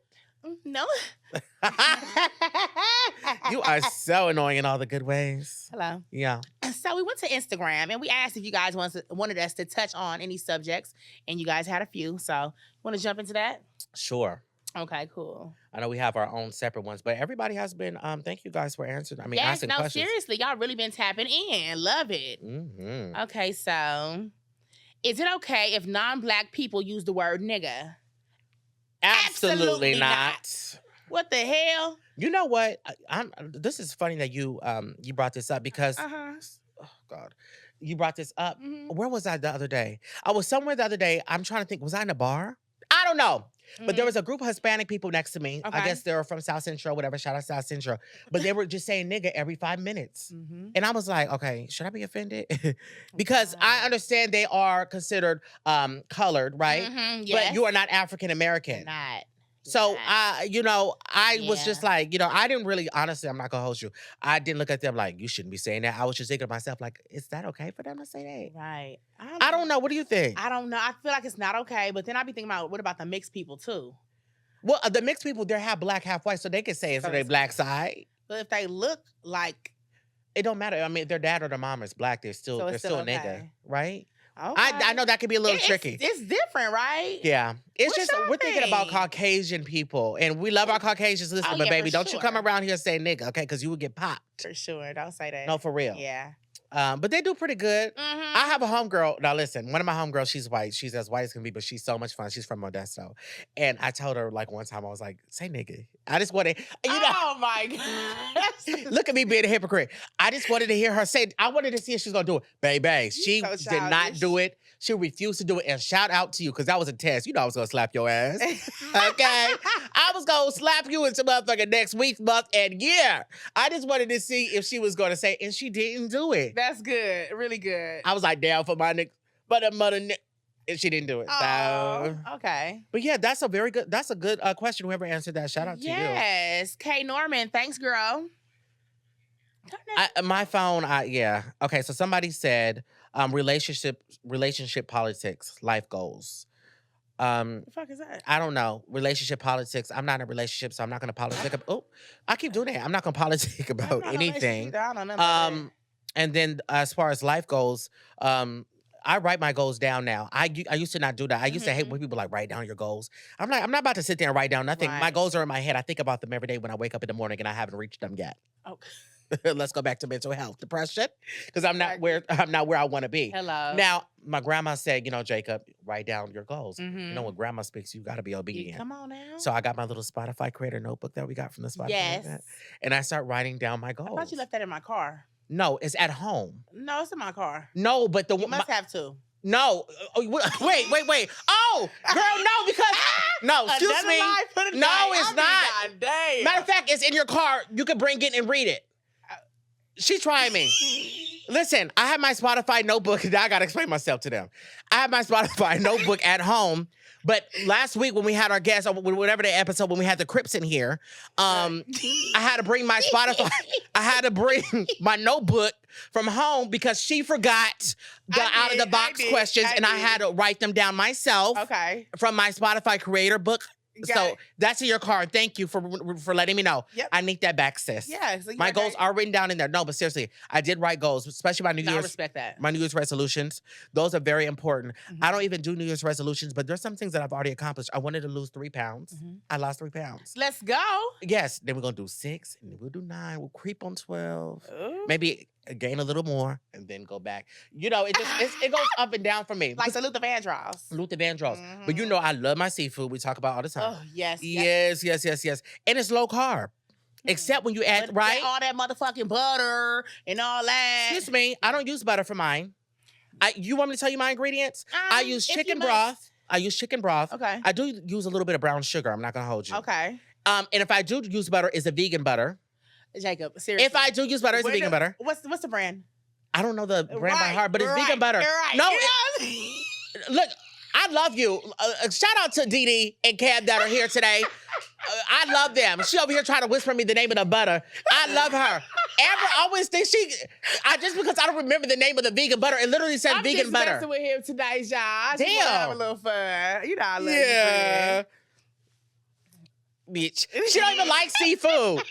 Speaker 2: No.
Speaker 3: You are so annoying in all the good ways.
Speaker 2: Hello.
Speaker 3: Yeah.
Speaker 2: So we went to Instagram and we asked if you guys wanted us to touch on any subjects, and you guys had a few. So, want to jump into that?
Speaker 3: Sure.
Speaker 2: Okay, cool.
Speaker 3: I know we have our own separate ones, but everybody has been. Thank you guys for answering.
Speaker 2: Yes,
Speaker 3: asking
Speaker 2: no,
Speaker 3: questions.
Speaker 2: seriously, y'all really been tapping in. Love it.
Speaker 3: Mm-hmm.
Speaker 2: Okay, so is it okay if non-black people use the word nigga?
Speaker 3: Absolutely
Speaker 2: Absolutely
Speaker 3: not.
Speaker 2: What the hell?
Speaker 3: You know what? This is funny that you brought this up because
Speaker 2: Uh-huh.
Speaker 3: oh God, you brought this up.
Speaker 2: Mhm.
Speaker 3: Where was I the other day? I was somewhere the other day. I'm trying to think. Was I in a bar? I don't know. But there was a group of Hispanic people next to me. I
Speaker 2: Okay.
Speaker 3: guess they were from South Central, whatever. Shout out South Central. But they were just saying nigga every 5 minutes.
Speaker 2: Mhm.
Speaker 3: And I was like, okay, should I be offended? Because I understand they are considered colored, right?
Speaker 2: Mhm,
Speaker 3: But
Speaker 2: yes.
Speaker 3: you are not African American.
Speaker 2: Not.
Speaker 3: So
Speaker 2: Not.
Speaker 3: I was just
Speaker 2: Yeah.
Speaker 3: like, I didn't really, honestly, I'm not gonna hold you. I didn't look at them like, you shouldn't be saying that. I was just thinking to myself, like, is that okay for them to say that?
Speaker 2: Right.
Speaker 3: I don't know. What do you think?
Speaker 2: I don't know. I feel like it's not okay, but then I be thinking about what about the mixed people too?
Speaker 3: Well, the mixed people, they're half black, half white, so they can say it's
Speaker 2: So
Speaker 3: on their
Speaker 2: it's-
Speaker 3: black side.
Speaker 2: But if they look like,
Speaker 3: It don't matter. I mean, if their dad or their mom is black, they're still
Speaker 2: So
Speaker 3: they're
Speaker 2: it's
Speaker 3: still
Speaker 2: still
Speaker 3: a nigga,
Speaker 2: okay.
Speaker 3: right? I know that can be a little tricky.
Speaker 2: It's different, right?
Speaker 3: Yeah. It's
Speaker 2: What's
Speaker 3: just,
Speaker 2: your
Speaker 3: we're thinking about
Speaker 2: thing?
Speaker 3: Caucasian people, and we love our Caucasians. Listen,
Speaker 2: Oh,
Speaker 3: but
Speaker 2: yeah,
Speaker 3: baby,
Speaker 2: for
Speaker 3: don't you come
Speaker 2: sure.
Speaker 3: around here saying nigga, okay? Because you would get popped.
Speaker 2: For sure. Don't say that.
Speaker 3: No, for real.
Speaker 2: Yeah.
Speaker 3: But they do pretty good.
Speaker 2: Mhm.
Speaker 3: I have a homegirl. Now, listen, one of my homegirls, she's white. She's as white as can be, but she's so much fun. She's from Modesto. And I told her, like, one time, I was like, say nigga. I just wanted, you know.
Speaker 2: Oh, my God.
Speaker 3: Look at me being a hypocrite. I just wanted to hear her say, I wanted to see if she's going to do it. Baby, she
Speaker 2: so
Speaker 3: did not
Speaker 2: childish.
Speaker 3: do it. She refused to do it. And shout out to you, because that was a test. You know I was going to slap your ass. Okay? I was going to slap you into motherfucking next week's month and year. I just wanted to see if she was going to say, and she didn't do it.
Speaker 2: That's good. Really good.
Speaker 3: I was like, down for my nigga. But a mother, and she didn't do it.
Speaker 2: Oh,
Speaker 3: So,
Speaker 2: okay.
Speaker 3: but yeah, that's a good question. Whoever answered that, shout out to you.
Speaker 2: Yes. Kay Norman. Thanks, girl.
Speaker 3: My phone, yeah. Okay, so somebody said relationship politics, life goals.
Speaker 2: What the fuck is that?
Speaker 3: I don't know. Relationship politics. I'm not in a relationship, so I'm not gonna politic about I keep doing that. I'm not gonna politic about anything.
Speaker 2: I don't know.
Speaker 3: And then as far as life goals, I write my goals down now. I used to not do that. I used to hate when people like write down your goals. I'm like, I'm not about to sit there and write down nothing. My
Speaker 2: Right.
Speaker 3: goals are in my head. I think about them every day when I wake up in the morning, and I haven't reached them yet.
Speaker 2: Oh.
Speaker 3: Let's go back to mental health, depression, because I'm not where I want to be.
Speaker 2: Hello.
Speaker 3: Now, my grandma said, Jacob, write down your goals. You know,
Speaker 2: Mhm.
Speaker 3: when grandma speaks, you got to be obedient.
Speaker 2: Come on now.
Speaker 3: So I got my little Spotify creator notebook that we got from the Spotify
Speaker 2: Yes.
Speaker 3: event, and I start writing down my
Speaker 2: I
Speaker 3: goals.
Speaker 2: thought you left that in my car.
Speaker 3: No, it's at home.
Speaker 2: No, it's in my car.
Speaker 3: No, but
Speaker 2: You must have to.
Speaker 3: no. Wait. Oh, girl, no, because no, excuse
Speaker 2: Another
Speaker 3: me.
Speaker 2: lie for the
Speaker 3: No,
Speaker 2: night.
Speaker 3: it's
Speaker 2: I mean,
Speaker 3: not.
Speaker 2: goddamn.
Speaker 3: Matter of fact, it's in your car. You can bring it and read it. She tried me. Listen, I have my Spotify notebook. Now I gotta explain myself to them. I have my Spotify notebook at home. But last week when we had our guests, or whatever the episode, when we had the Crips in here, I had to bring my Spotify. I had to bring my notebook from home because she forgot the out of the box questions, and I had to write them down myself
Speaker 2: Okay.
Speaker 3: from my Spotify creator book.
Speaker 2: Got
Speaker 3: So
Speaker 2: it.
Speaker 3: that's in your card. Thank you for letting me know.
Speaker 2: Yep.
Speaker 3: I need that back, sis.
Speaker 2: Yeah. So
Speaker 3: My goals are written down in there. No, but seriously, I did write goals, especially my New
Speaker 2: I
Speaker 3: Year's
Speaker 2: respect that.
Speaker 3: my New Year's resolutions. Those are very important.
Speaker 2: Mhm.
Speaker 3: I don't even do New Year's resolutions, but there's some things that I've already accomplished. I wanted to lose 3 pounds.
Speaker 2: Mhm.
Speaker 3: I lost 3 pounds.
Speaker 2: Let's go.
Speaker 3: Yes. Then we're gonna do 6, and then we'll do 9. We'll creep on 12.
Speaker 2: Ooh.
Speaker 3: Maybe gain a little more, and then go back. It goes up and down for me.
Speaker 2: Like the Luther Vandross.
Speaker 3: Luther Vandross. But
Speaker 2: Mhm.
Speaker 3: I love my seafood. We talk about all the time.
Speaker 2: Oh, yes.
Speaker 3: Yes. And it's low carb. Except when you add,
Speaker 2: But
Speaker 3: right?
Speaker 2: all that motherfucking butter and all that.
Speaker 3: Excuse me, I don't use butter for mine. You want me to tell you my ingredients? I use
Speaker 2: if you
Speaker 3: chicken
Speaker 2: must.
Speaker 3: broth. I use chicken broth.
Speaker 2: Okay.
Speaker 3: I do use a little bit of brown sugar. I'm not gonna hold you.
Speaker 2: Okay.
Speaker 3: And if I do use butter, it's a vegan butter.
Speaker 2: Jacob, seriously.
Speaker 3: If I do use butter, it's a vegan butter.
Speaker 2: What's the brand?
Speaker 3: I don't know the brand by
Speaker 2: Right,
Speaker 3: heart, but it's
Speaker 2: right,
Speaker 3: vegan butter.
Speaker 2: right.
Speaker 3: No,
Speaker 2: You know?
Speaker 3: look, I love you. Shout out to Dee Dee and Cab that are here today. I love them. She over here trying to whisper me the name of the butter. I love her. Amber always thinks just because I don't remember the name of the vegan butter, it literally says
Speaker 2: I'm
Speaker 3: vegan
Speaker 2: just
Speaker 3: butter.
Speaker 2: messing with him tonight, y'all. I just want to have a
Speaker 3: Damn.
Speaker 2: little fun. You know I love
Speaker 3: Yeah.
Speaker 2: you,
Speaker 3: Bitch. She don't even like seafood.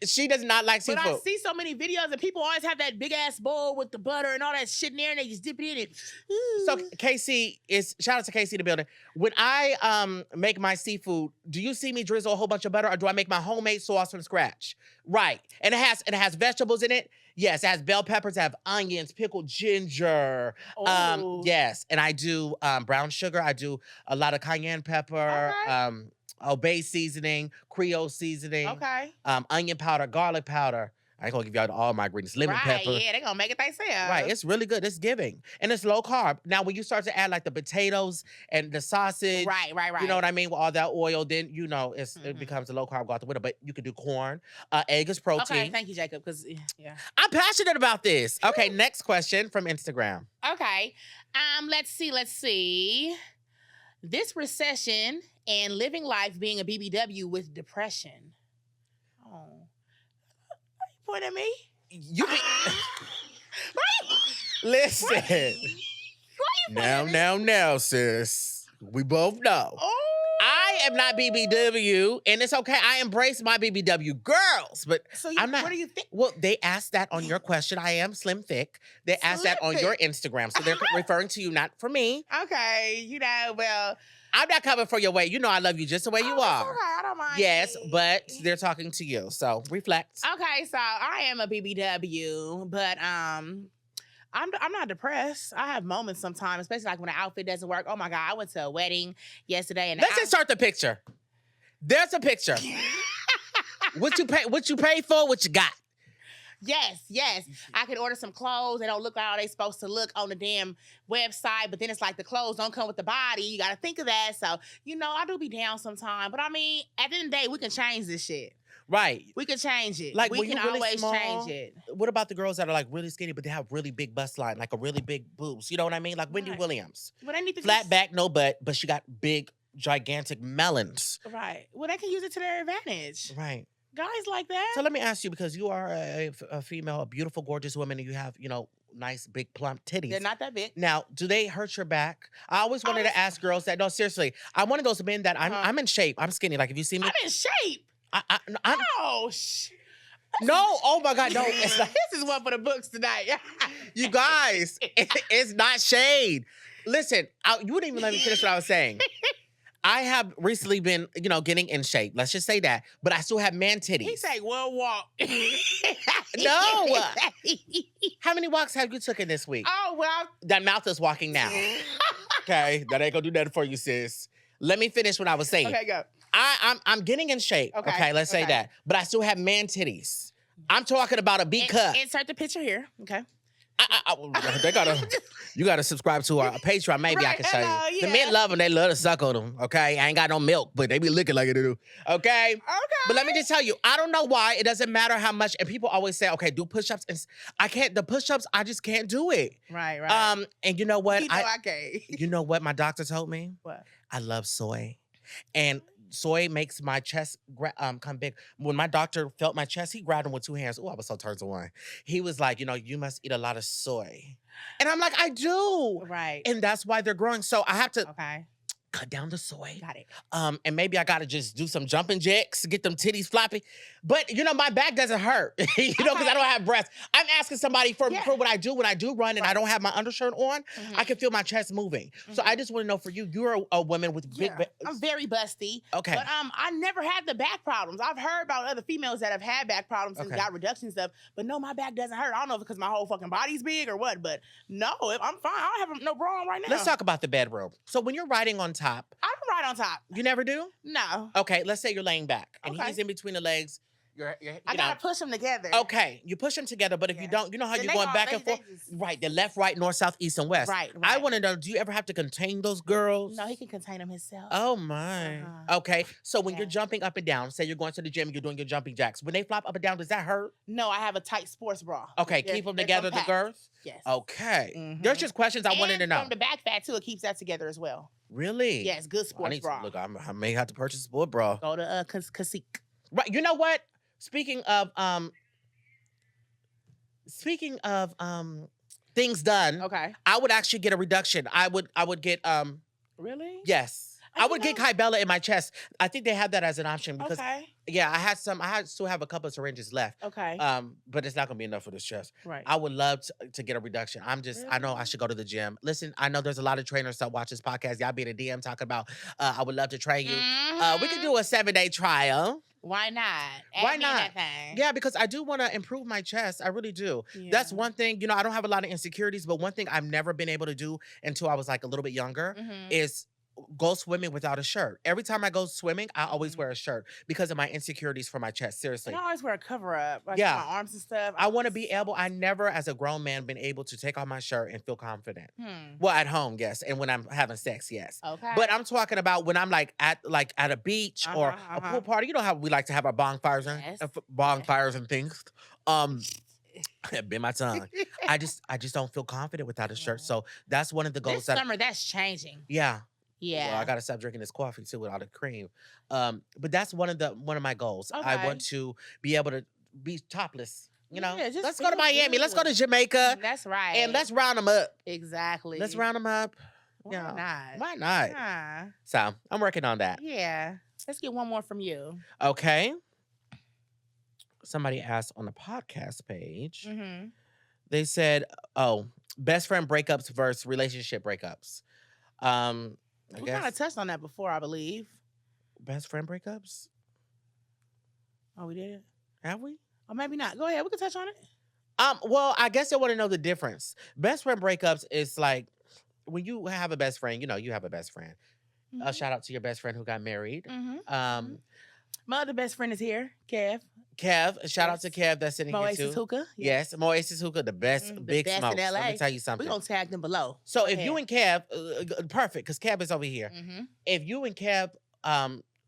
Speaker 3: She does not like
Speaker 2: But
Speaker 3: seafood.
Speaker 2: I see so many videos and people always have that big ass bowl with the butter and all that shit in there and they just dip it in it.
Speaker 3: So KC shout out to KC in the building. When I make my seafood, do you see me drizzle a whole bunch of butter, or do I make my homemade sauce from scratch? Right. And it has vegetables in it. Yes, it has bell peppers, it has onions, pickled ginger.
Speaker 2: Ooh.
Speaker 3: Yes. And I do brown sugar. I do a lot of cayenne pepper,
Speaker 2: Okay.
Speaker 3: Obey seasoning, Creole seasoning,
Speaker 2: Okay.
Speaker 3: onion powder, garlic powder. I ain't gonna give y'all all my ingredients. Lemon
Speaker 2: Right,
Speaker 3: pepper.
Speaker 2: yeah, they gonna make it themselves.
Speaker 3: Right, it's really good. It's giving. And it's low carb. Now, when you start to add like the potatoes and the sausage,
Speaker 2: Right.
Speaker 3: you know what I mean, with all that oil, then it
Speaker 2: Mhm.
Speaker 3: becomes a low carb go out the window. But you can do corn. Egg is protein.
Speaker 2: Okay, thank you, Jacob, because, yeah.
Speaker 3: I'm passionate about this. Okay, next question from Instagram.
Speaker 2: Okay. Let's see. This recession and living life being a BBW with depression. Oh. Are you pointing at me?
Speaker 3: You be- Listen. Now, sis. We both know.
Speaker 2: Oh.
Speaker 3: I I am not BBW, and it's okay. I embrace my BBW girls, but
Speaker 2: So
Speaker 3: I'm not.
Speaker 2: What do you think?
Speaker 3: Well, they asked that on your question. I am slim thick. They asked that on your Instagram, so they're referring to you, not for me.
Speaker 2: Okay, well,
Speaker 3: I'm not coming for your way. You know I love you just the way you are.
Speaker 2: Okay, I don't mind.
Speaker 3: Yes, but they're talking to you, so reflect.
Speaker 2: Okay, so I am a BBW, but I'm not depressed. I have moments sometimes, especially like when an outfit doesn't work. Oh my God, I went to a wedding yesterday, and
Speaker 3: Let's insert the picture. There's a picture. What you pay for? What you got?
Speaker 2: Yes. I can order some clothes. They don't look like how they supposed to look on the damn website, but then it's like the clothes don't come with the body. You got to think of that. So, I do be down sometime. But I mean, at the end of the day, we can change this shit.
Speaker 3: Right.
Speaker 2: We can change it.
Speaker 3: Like,
Speaker 2: we can
Speaker 3: really
Speaker 2: always
Speaker 3: small,
Speaker 2: change it.
Speaker 3: What about the girls that are like really skinny, but they have really big bust line, like a really big boobs? You know what I mean? Like Wendy
Speaker 2: Right.
Speaker 3: Williams.
Speaker 2: Well, they need to
Speaker 3: Flat back, no butt, but she got big, gigantic melons.
Speaker 2: Right. Well, they can use it to their advantage.
Speaker 3: Right.
Speaker 2: Guys like that.
Speaker 3: So let me ask you, because you are a female, a beautiful, gorgeous woman, and you have, nice, big, plump titties.
Speaker 2: They're not that big.
Speaker 3: Now, do they hurt your back? I always wanted to ask girls that. No, seriously, I'm one of those men that I'm in shape. I'm skinny. Like if you see me,
Speaker 2: I'm in shape.
Speaker 3: I'm
Speaker 2: Oh,
Speaker 3: no. Oh my God, no. It's not.
Speaker 2: This is one for the books tonight.
Speaker 3: You guys, it's not shade. Listen, you wouldn't even let me finish what I was saying. I have recently been, getting in shape. Let's just say that. But I still have man titties.
Speaker 2: He say one walk.
Speaker 3: No. How many walks have you taken this week?
Speaker 2: Oh, well.
Speaker 3: That mouth is walking now. Okay, that ain't gonna do nothing for you, sis. Let me finish what I was saying.
Speaker 2: Okay, go.
Speaker 3: I'm getting in shape. Okay, let's say that. But I still have man titties. I'm talking about a B cup.
Speaker 2: Insert the picture here. Okay.
Speaker 3: You gotta subscribe to our Patreon. Maybe I can show you.
Speaker 2: Yeah.
Speaker 3: The men love them. They love to suck on them. Okay, I ain't got no milk, but they be looking like it do. Okay. But let me just tell you, I don't know why it doesn't matter how much. And people always say, okay, do push-ups. And I can't. The push-ups, I just can't do it.
Speaker 2: Right.
Speaker 3: And you know what?
Speaker 2: I can't.
Speaker 3: You know what my doctor told me?
Speaker 2: What?
Speaker 3: I love soy, and soy makes my chest come big. When my doctor felt my chest, he grabbed him with two hands. Oh, I was so turned to one. He was like, you must eat a lot of soy. And I'm like, I do.
Speaker 2: Right.
Speaker 3: And that's why they're growing. So I have to
Speaker 2: Okay.
Speaker 3: cut down the soy.
Speaker 2: Got it.
Speaker 3: And maybe I gotta just do some jumping jacks, get them titties floppy. But my back doesn't hurt, because I don't have breasts. I'm asking somebody for what I do when I do run and I don't have my undershirt on. I can feel my chest moving. So I just want to know, for you, you're a woman with big.
Speaker 2: I'm very busty.
Speaker 3: Okay.
Speaker 2: But I never had the back problems. I've heard about other females that have had back problems and got reduction and stuff. But no, my back doesn't hurt. I don't know if it's because my whole fucking body's big or what. But no, I'm fine. I don't have no bra on right now.
Speaker 3: Let's talk about the bedroom. So when you're riding on top,
Speaker 2: I don't ride on top.
Speaker 3: you never do?
Speaker 2: No.
Speaker 3: Okay, let's say you're laying back and
Speaker 2: Okay.
Speaker 3: he's in between the legs.
Speaker 2: I gotta push them together.
Speaker 3: Okay, you push them together, but if you don't, you know how
Speaker 2: Then
Speaker 3: you're
Speaker 2: they
Speaker 3: going
Speaker 2: all-
Speaker 3: back
Speaker 2: they-
Speaker 3: and forth?
Speaker 2: they just-
Speaker 3: Right, the left, right, north, south, east, and west.
Speaker 2: Right.
Speaker 3: I want to know, do you ever have to contain those girls?
Speaker 2: No, he can contain them himself.
Speaker 3: Oh my. Okay, so when you're jumping up and down, say you're going to the gym, you're doing your jumping jacks. When they flop up and down, does that hurt?
Speaker 2: No, I have a tight sports bra.
Speaker 3: Okay,
Speaker 2: They're-
Speaker 3: keep them
Speaker 2: they're
Speaker 3: together, the
Speaker 2: compact.
Speaker 3: girth?
Speaker 2: Yes.
Speaker 3: Okay.
Speaker 2: Mhm.
Speaker 3: There's just questions I wanted to know.
Speaker 2: From the back fat too, it keeps that together as well.
Speaker 3: Really?
Speaker 2: Yes, good
Speaker 3: I
Speaker 2: sports
Speaker 3: need
Speaker 2: bra.
Speaker 3: to look. I may have to purchase a sport bra.
Speaker 2: Go to Cacique.
Speaker 3: Right. You know what? Speaking of things done,
Speaker 2: Okay.
Speaker 3: I would actually get a reduction. I would get
Speaker 2: Really?
Speaker 3: yes. I would get Kybella in my chest. I think they have that as an option because
Speaker 2: Okay.
Speaker 3: yeah, I still have a couple of syringes left.
Speaker 2: Okay.
Speaker 3: But it's not gonna be enough for this chest.
Speaker 2: Right.
Speaker 3: I would love to get a reduction. I know I should go to the gym. Listen, I know there's a lot of trainers that watch this podcast. Y'all be in a DM talking about I would love to train you. We could do a 7-day trial.
Speaker 2: Why not?
Speaker 3: Why
Speaker 2: Add me in
Speaker 3: not?
Speaker 2: that thing.
Speaker 3: Yeah, because I do want to improve my chest. I really do. That's one thing, I don't have a lot of insecurities, but one thing I've never been able to do until I was like a little bit younger is go swimming without a shirt. Every time I go swimming, I always wear a shirt because of my insecurities for my chest. Seriously.
Speaker 2: And I always wear a cover up, like
Speaker 3: Yeah.
Speaker 2: my arms and stuff.
Speaker 3: I want to be able, I never as a grown man been able to take off my shirt and feel confident.
Speaker 2: Hmm.
Speaker 3: Well, at home, yes. And when I'm having sex, yes.
Speaker 2: Okay.
Speaker 3: But I'm talking about when I'm like at a beach or a pool party. You know how we like to have our bonfires and bonfires and things. Been my tongue. I just don't feel confident without a shirt. So that's one of the goals
Speaker 2: this summer, that's changing.
Speaker 3: Yeah.
Speaker 2: Yeah.
Speaker 3: Well, I gotta stop drinking this coffee too with all the cream. But that's one of my goals. I
Speaker 2: Okay.
Speaker 3: want to be able to be topless.
Speaker 2: Yeah, just
Speaker 3: let's go to
Speaker 2: feel
Speaker 3: Miami. Let's go to
Speaker 2: good.
Speaker 3: Jamaica.
Speaker 2: That's right.
Speaker 3: And let's round them up.
Speaker 2: Exactly.
Speaker 3: Let's round them up.
Speaker 2: Why not?
Speaker 3: Why not?
Speaker 2: Nah.
Speaker 3: So I'm working on that.
Speaker 2: Yeah. Let's get one more from you.
Speaker 3: Okay. Somebody asked on the podcast page.
Speaker 2: Mm-hmm.
Speaker 3: They said, "Oh, best friend breakups versus relationship breakups."
Speaker 2: We kind of touched on that before, I believe.
Speaker 3: Best friend breakups.
Speaker 2: Oh, we did?
Speaker 3: Have we?
Speaker 2: Or maybe not. Go ahead. We can touch on it.
Speaker 3: Well, I guess I want to know the difference. Best friend breakups is like when you have a best friend, you have a best friend.
Speaker 2: Mm-hmm.
Speaker 3: Shout out to your best friend who got married.
Speaker 2: Mm-hmm. My other best friend is here, Kev.
Speaker 3: Shout out to Kev that's sitting here too.
Speaker 2: Hookah.
Speaker 3: Yes, Moasis Hookah, the best big
Speaker 2: best
Speaker 3: smokes.
Speaker 2: in LA.
Speaker 3: Let me tell you something.
Speaker 2: We're going to tag them below.
Speaker 3: So if you and Kev, perfect, because Kev is over here.
Speaker 2: Mm-hmm.
Speaker 3: If you and Kev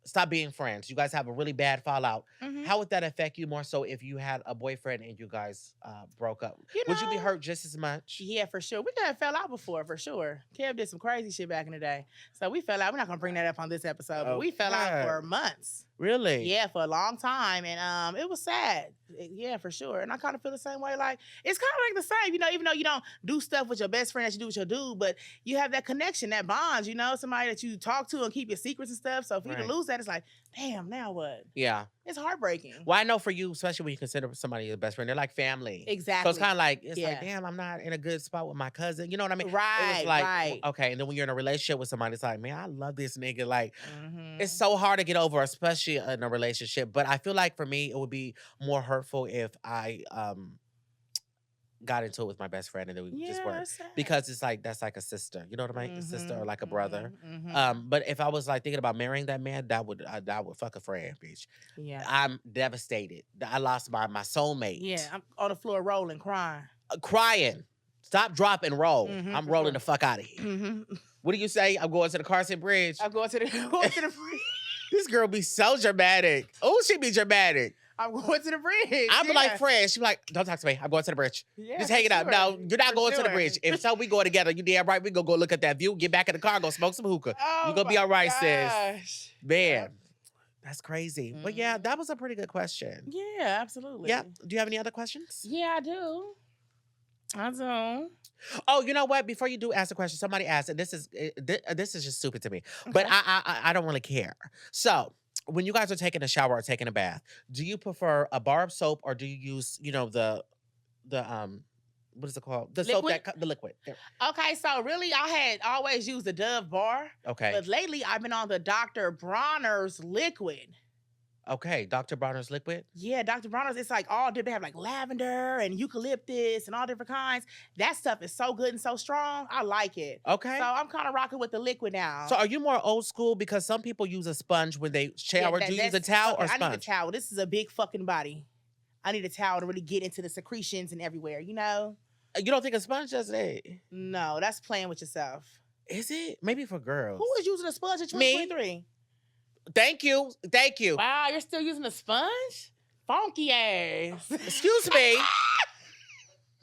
Speaker 3: stop being friends, you guys have a really bad fallout, how would that affect you more so if you had a boyfriend and you guys broke up? Would you be hurt just as much?
Speaker 2: Yeah, for sure. We have fell out before, for sure. Kev did some crazy shit back in the day. So we fell out. We're not going to bring that up on this episode, but we fell out for months.
Speaker 3: Really?
Speaker 2: Yeah, for a long time. And it was sad. Yeah, for sure. And I kind of feel the same way. Like, it's kind of like the same, even though you don't do stuff with your best friend that you do with your dude, but you have that connection, that bond, somebody that you talk to and keep your secrets and stuff. So if you lose that, it's like, damn, now what?
Speaker 3: Yeah.
Speaker 2: It's heartbreaking.
Speaker 3: Well, I know for you, especially when you consider somebody your best friend, they're like family.
Speaker 2: Exactly.
Speaker 3: So it's kind of like, like, damn, I'm not in a good spot with my cousin. You know what I mean?
Speaker 2: Right,
Speaker 3: it was like,
Speaker 2: right.
Speaker 3: Okay. And then when you're in a relationship with somebody, it's like, man, I love this nigga. Like, it's so hard to get over, especially in a relationship. But I feel like for me, it would be more hurtful if I got into it with my best friend and then we just weren't. Because it's like, that's like a sister. You know what I mean? A sister or like a brother. But if I was like thinking about marrying that man, that would fuck a friend, bitch.
Speaker 2: Yeah.
Speaker 3: I'm devastated. I lost my soulmate.
Speaker 2: Yeah, I'm on the floor rolling, crying.
Speaker 3: Crying. Stop, drop, and roll. I'm rolling the fuck out of here. What do you say? I'm going to the Carson Bridge.
Speaker 2: I'm going to the bridge.
Speaker 3: This girl be so dramatic. Oh, she be dramatic.
Speaker 2: I'm going to the bridge.
Speaker 3: I'm like, friend. She be like, don't talk to me. I'm going to the bridge.
Speaker 2: Yeah,
Speaker 3: just hang it out. No, you're not going to the bridge. If so, we go together. You damn right. We go look at that view. Get back in the car. Go smoke some hookah.
Speaker 2: Oh,
Speaker 3: you gonna be all right, sis. Man,
Speaker 2: yeah.
Speaker 3: That's crazy. But yeah, that was a pretty good question.
Speaker 2: Yeah, absolutely.
Speaker 3: Yeah. Do you have any other questions?
Speaker 2: Yeah, I do.
Speaker 3: Oh, you know what? Before you do ask a question, somebody asked, and this is just stupid to me, but I don't really care. So when you guys are taking a shower or taking a bath, do you prefer a bar of soap or do you use the what is it called? The
Speaker 2: liquid?
Speaker 3: soap the liquid. There.
Speaker 2: Okay, so really I had always used the Dove bar.
Speaker 3: Okay.
Speaker 2: But lately I've been on the Dr. Bronner's liquid.
Speaker 3: Okay, Dr. Bronner's liquid?
Speaker 2: Yeah, Dr. Bronner's, it's like all different. They have like lavender and eucalyptus and all different kinds. That stuff is so good and so strong. I like it.
Speaker 3: Okay.
Speaker 2: So I'm kind of rocking with the liquid now.
Speaker 3: So are you more old school? Because some people use a sponge when they shower. Do you use a towel or sponge?
Speaker 2: I need a towel. This is a big fucking body. I need a towel to really get into the secretions and everywhere,
Speaker 3: You don't think a sponge does that?
Speaker 2: No, that's playing with yourself.
Speaker 3: Is it? Maybe for girls.
Speaker 2: Who is using a sponge in 2023?
Speaker 3: Thank you.
Speaker 2: Wow, you're still using a sponge? Funky ass.
Speaker 3: Excuse me.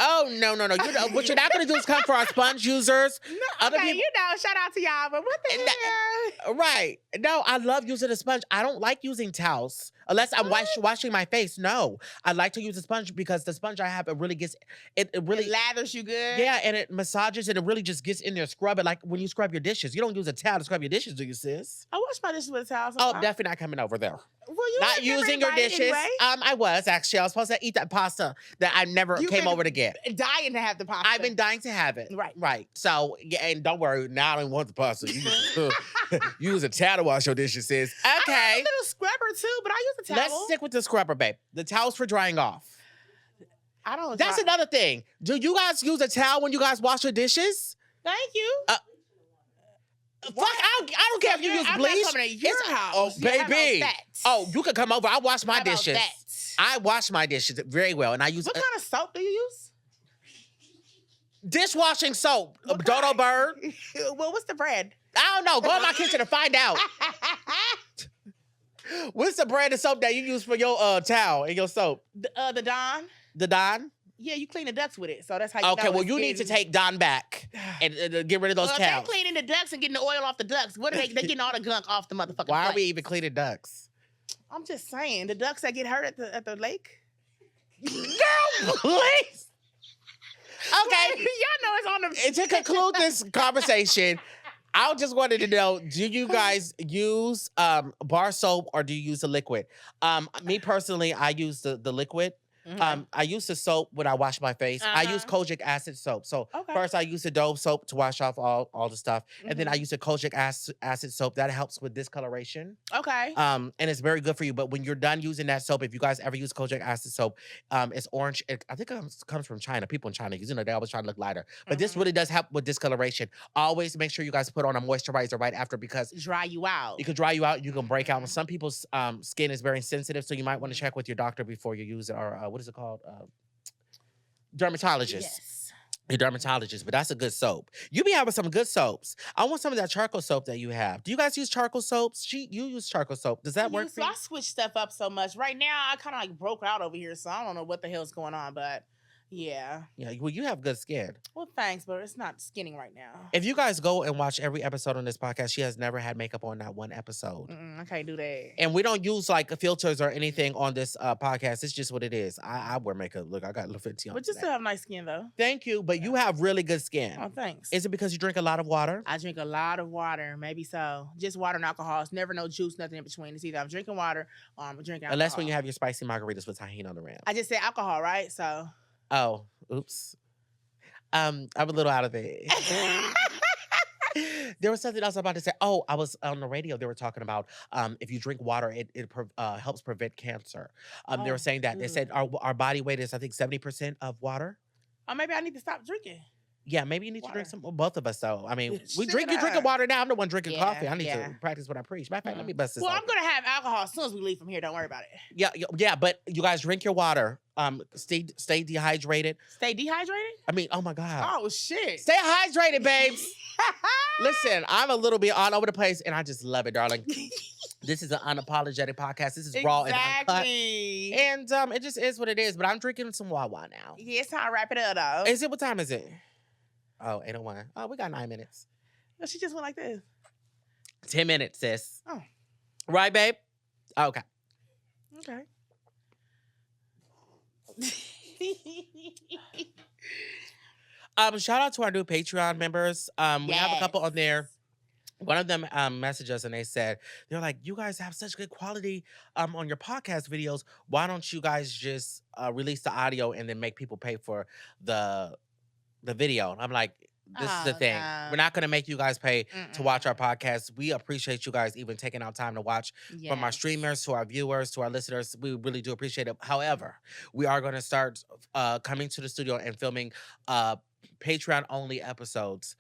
Speaker 3: Oh, no. What you're not going to do is come for our sponge users.
Speaker 2: No, okay, shout out to y'all, but what the hell?
Speaker 3: Right. No, I love using a sponge. I don't like using towels. Unless I'm washing my face. No. I like to use a sponge because the sponge I have, it really gets, it really
Speaker 2: it lathers you good.
Speaker 3: Yeah, and it massages and it really just gets in there, scrub it like when you scrub your dishes. You don't use a towel to scrub your dishes, do you, sis?
Speaker 2: I wash my dishes with a towel
Speaker 3: Oh,
Speaker 2: sometimes.
Speaker 3: definitely not coming over there.
Speaker 2: Well, you
Speaker 3: not using your dishes.
Speaker 2: Anyway.
Speaker 3: I was actually. I was supposed to eat that pasta that I never came over to get.
Speaker 2: Dying to have the pasta.
Speaker 3: I've been dying to have it.
Speaker 2: Right.
Speaker 3: So, yeah, and don't worry, now I don't want the pasta. You use a towel to wash your dishes, sis. Okay.
Speaker 2: I use a little scrubber too, but I use a towel.
Speaker 3: Let's stick with the scrubber, babe. The towel's for drying off.
Speaker 2: I don't.
Speaker 3: That's another thing. Do you guys use a towel when you guys wash your dishes?
Speaker 2: Thank you.
Speaker 3: Fuck, I don't care if you use bleach.
Speaker 2: I'm not coming to your house.
Speaker 3: Oh, baby. Oh, you can come over. I wash my dishes.
Speaker 2: That?
Speaker 3: I wash my dishes very well, and I use.
Speaker 2: What kind of soap do you use?
Speaker 3: Dishwashing soap. Dodo Bird.
Speaker 2: Well, what's the brand?
Speaker 3: I don't know. Go in my kitchen to find out. What's the brand of soap that you use for your towel and your soap?
Speaker 2: The Dawn.
Speaker 3: The Dawn?
Speaker 2: Yeah, you clean the ducts with it, so that's how you
Speaker 3: Okay,
Speaker 2: know
Speaker 3: well, you need to take Dawn back and get rid of those towels.
Speaker 2: They're cleaning the ducts and getting the oil off the ducts. What are they? They're getting all the gunk off the motherfucking
Speaker 3: Why
Speaker 2: ducts.
Speaker 3: are we even cleaning ducks?
Speaker 2: I'm just saying, the ducks that get hurt at the lake.
Speaker 3: Girl, please. Okay.
Speaker 2: Y'all know it's on the...
Speaker 3: And to conclude this conversation, I just wanted to know, do you guys use bar soap or do you use the liquid? Me personally, I use the liquid. I use the soap when I wash my face. I use kojic acid soap. So first I use the Dove soap to wash off all the stuff. And then I use the kojic acid soap. That helps with discoloration.
Speaker 2: Okay.
Speaker 3: And it's very good for you. But when you're done using that soap, if you guys ever use kojic acid soap, it's orange. I think it comes from China. People in China, they always try to look lighter. But this really does help with discoloration. Always make sure you guys put on a moisturizer right after because
Speaker 2: dry you out.
Speaker 3: It could dry you out. You can break out. And some people's skin is very sensitive, so you might want to check with your doctor before you use it. Or what is it called? Dermatologist.
Speaker 2: Yes.
Speaker 3: Your dermatologist, but that's a good soap. You be having some good soaps. I want some of that charcoal soap that you have. Do you guys use charcoal soaps? You use charcoal soap. Does that work for you?
Speaker 2: I switch stuff up so much. Right now, I kind of like broke out over here, so I don't know what the hell's going on, but yeah.
Speaker 3: Yeah, well, you have good skin.
Speaker 2: Well, thanks, but it's not skinning right now.
Speaker 3: If you guys go and watch every episode on this podcast, she has never had makeup on that one episode.
Speaker 2: I can't do that.
Speaker 3: And we don't use like filters or anything on this podcast. It's just what it is. I wear makeup. Look, I got a little 50 on.
Speaker 2: But you still have nice skin, though.
Speaker 3: Thank you, but you have really good skin.
Speaker 2: Oh, thanks.
Speaker 3: Is it because you drink a lot of water?
Speaker 2: I drink a lot of water. Maybe so. Just water and alcohol. It's never no juice, nothing in between. It's either I'm drinking water or I'm drinking alcohol.
Speaker 3: Unless when you have your spicy margaritas with tahini on the rim.
Speaker 2: I just said alcohol, right? So.
Speaker 3: Oh, oops. I'm a little out of it. There was something else I'm about to say. Oh, I was on the radio. They were talking about if you drink water, it helps prevent cancer. They were saying that. They said our body weight is, I think, 70% of water.
Speaker 2: Oh, maybe I need to stop drinking.
Speaker 3: Yeah, maybe you need to drink some. Both of us, though. I mean, you drinking water now. I'm the one drinking coffee. I need to practice what I preach. Matter of fact, let me bust this.
Speaker 2: Well, I'm gonna have alcohol as soon as we leave from here. Don't worry about it.
Speaker 3: Yeah. But you guys drink your water. Stay dehydrated.
Speaker 2: Stay dehydrated?
Speaker 3: I mean, oh my God.
Speaker 2: Oh shit.
Speaker 3: Stay hydrated, babes. Listen, I'm a little bit all over the place, and I just love it, darling. This is an unapologetic podcast. This is raw and uncut. And it just is what it is. But I'm drinking some Wawa now.
Speaker 2: Yeah, it's time to wrap it up, though.
Speaker 3: Is it? What time is it? Oh, 8:01. Oh, we got 9 minutes.
Speaker 2: No, she just went like this.
Speaker 3: 10 minutes, sis.
Speaker 2: Oh.
Speaker 3: Right, babe? Okay.
Speaker 2: Okay.
Speaker 3: Shout out to our new Patreon members. We have a couple on there. One of them messaged us and they're like, you guys have such good quality on your podcast videos. Why don't you guys just release the audio and then make people pay for the video? And I'm like, this is the thing. No. We're not going to make you guys pay to watch our podcast. We appreciate you guys even taking out time to watch. From our streamers to our viewers to our listeners. We really do appreciate it. However, we are going to start coming to the studio and filming Patreon-only episodes.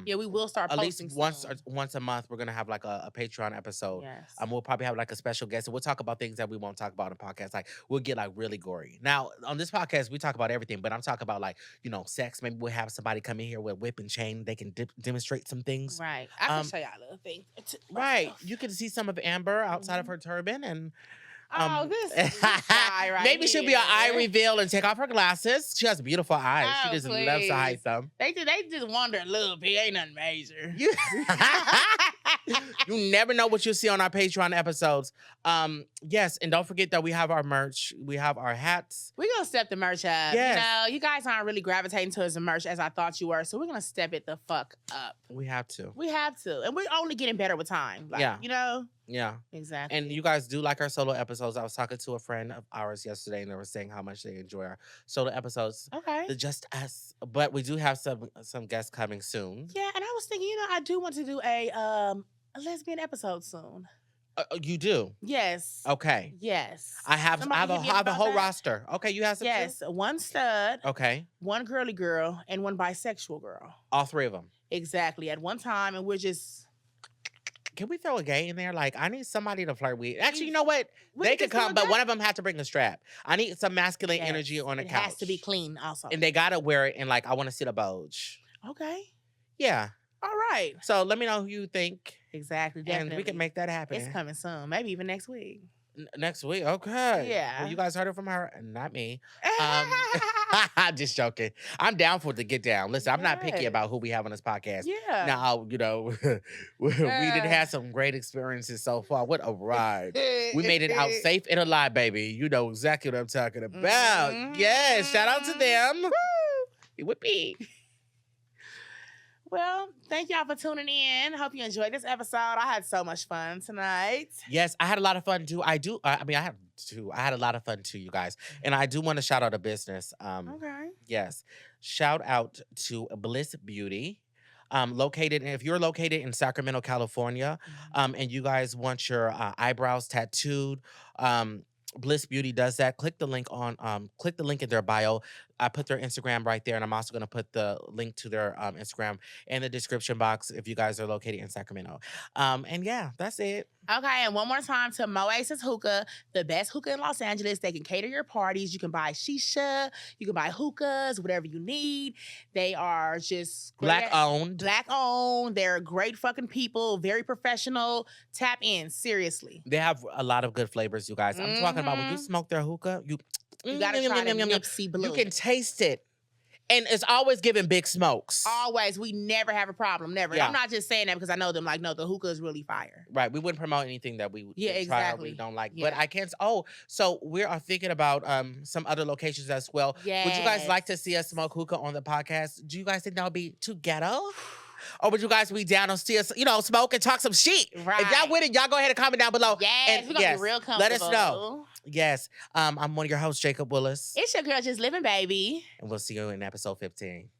Speaker 2: We will start
Speaker 3: at
Speaker 2: posting
Speaker 3: least once a month. We're gonna have like a Patreon episode.
Speaker 2: Yes.
Speaker 3: We'll probably have like a special guest, and we'll talk about things that we won't talk about on the podcast. Like we'll get like really gory. Now on this podcast, we talk about everything, but I'm talking about like sex. Maybe we'll have somebody come in here with a whip and chain. They can demonstrate some things.
Speaker 2: Right. I can show y'all a little thing.
Speaker 3: Right. You can see some of Amber outside of her turban and.
Speaker 2: This guy right
Speaker 3: maybe she'll be an eye reveal and take off her glasses. She has beautiful eyes.
Speaker 2: Oh,
Speaker 3: she just
Speaker 2: please.
Speaker 3: loves to hide them.
Speaker 2: They just wonder a little bit. Ain't nothing major.
Speaker 3: You never know what you'll see on our Patreon episodes. Yes, and don't forget that we have our merch. We have our hats.
Speaker 2: We're gonna step the merch up.
Speaker 3: Yes.
Speaker 2: You guys aren't really gravitating towards the merch as I thought you were, so we're gonna step it the fuck up.
Speaker 3: We have to.
Speaker 2: And we're only getting better with time.
Speaker 3: Yeah.
Speaker 2: Exactly.
Speaker 3: And you guys do like our solo episodes. I was talking to a friend of ours yesterday, and they were saying how much they enjoy our solo episodes.
Speaker 2: Okay.
Speaker 3: The Just Us. But we do have some guests coming soon.
Speaker 2: Yeah, and I was thinking, I do want to do a lesbian episode soon.
Speaker 3: You do?
Speaker 2: Yes.
Speaker 3: Okay.
Speaker 2: Yes.
Speaker 3: I have a whole roster. Okay, you have some.
Speaker 2: Yes, too? One stud.
Speaker 3: Okay.
Speaker 2: One girly girl and one bisexual girl.
Speaker 3: All three of them.
Speaker 2: Exactly. At one time, and we're just.
Speaker 3: Can we throw a gay in there? Like, I need somebody to flirt with. Actually, you know what? They could come, but one of them had to bring a strap. I need some masculine energy on the couch.
Speaker 2: It has to be clean also.
Speaker 3: And they got to wear it, and like, I want to see the bulge.
Speaker 2: Okay.
Speaker 3: Yeah.
Speaker 2: All right.
Speaker 3: So let me know who you think.
Speaker 2: Exactly. Definitely.
Speaker 3: And we can make that happen.
Speaker 2: It's coming soon. Maybe even next week.
Speaker 3: Next week? Okay.
Speaker 2: Yeah.
Speaker 3: Well, you guys heard it from her, not me. Just joking. I'm down for it to get down. Listen, I'm not picky about who we have on this podcast.
Speaker 2: Yeah.
Speaker 3: Now, we did have some great experiences so far. What a ride. We made it out safe and alive, baby. You know exactly what I'm talking about. Yes. Shout out to them. Woo. Whippy.
Speaker 2: Well, thank y'all for tuning in. Hope you enjoyed this episode. I had so much fun tonight.
Speaker 3: Yes, I had a lot of fun too. I had a lot of fun too, you guys. And I do want to shout out a business.
Speaker 2: Okay.
Speaker 3: Yes. Shout out to Bliss Beauty. If you're located in Sacramento, California, and you guys want your eyebrows tattooed, Bliss Beauty does that. Click the link in their bio. I put their Instagram right there, and I'm also going to put the link to their Instagram in the description box if you guys are located in Sacramento. And yeah, that's it.
Speaker 2: Okay, and one more time to Moasis Hookah, the best hookah in Los Angeles. They can cater your parties. You can buy shisha, you can buy hookahs, whatever you need. They are just
Speaker 3: Black owned.
Speaker 2: Black owned. They're great fucking people, very professional. Tap in, seriously.
Speaker 3: They have a lot of good flavors, you guys. I'm talking about when you smoke their hookah, you
Speaker 2: gotta try the Nipsey Blue.
Speaker 3: You can taste it. And it's always giving big smokes.
Speaker 2: Always. We never have a problem. Never.
Speaker 3: Yeah.
Speaker 2: I'm not just saying that because I know them. Like, no, the hookah is really fire.
Speaker 3: Right. We wouldn't promote anything that we try or
Speaker 2: exactly.
Speaker 3: really don't like.
Speaker 2: Yeah.
Speaker 3: But I can't. So we are thinking about some other locations as well.
Speaker 2: Yes.
Speaker 3: Would you guys like to see us smoke hookah on the podcast? Do you guys think that would be too ghetto? Or would you guys be down to see us, smoke and talk some shit?
Speaker 2: Right.
Speaker 3: If y'all with it, y'all go ahead and comment down below.
Speaker 2: Yes,
Speaker 3: and
Speaker 2: we're going to be real comfortable.
Speaker 3: Let us know. Yes. I'm one of your hosts, Jacob Willis.
Speaker 2: It's your girl, Just Living, baby.
Speaker 3: And we'll see you in episode 15.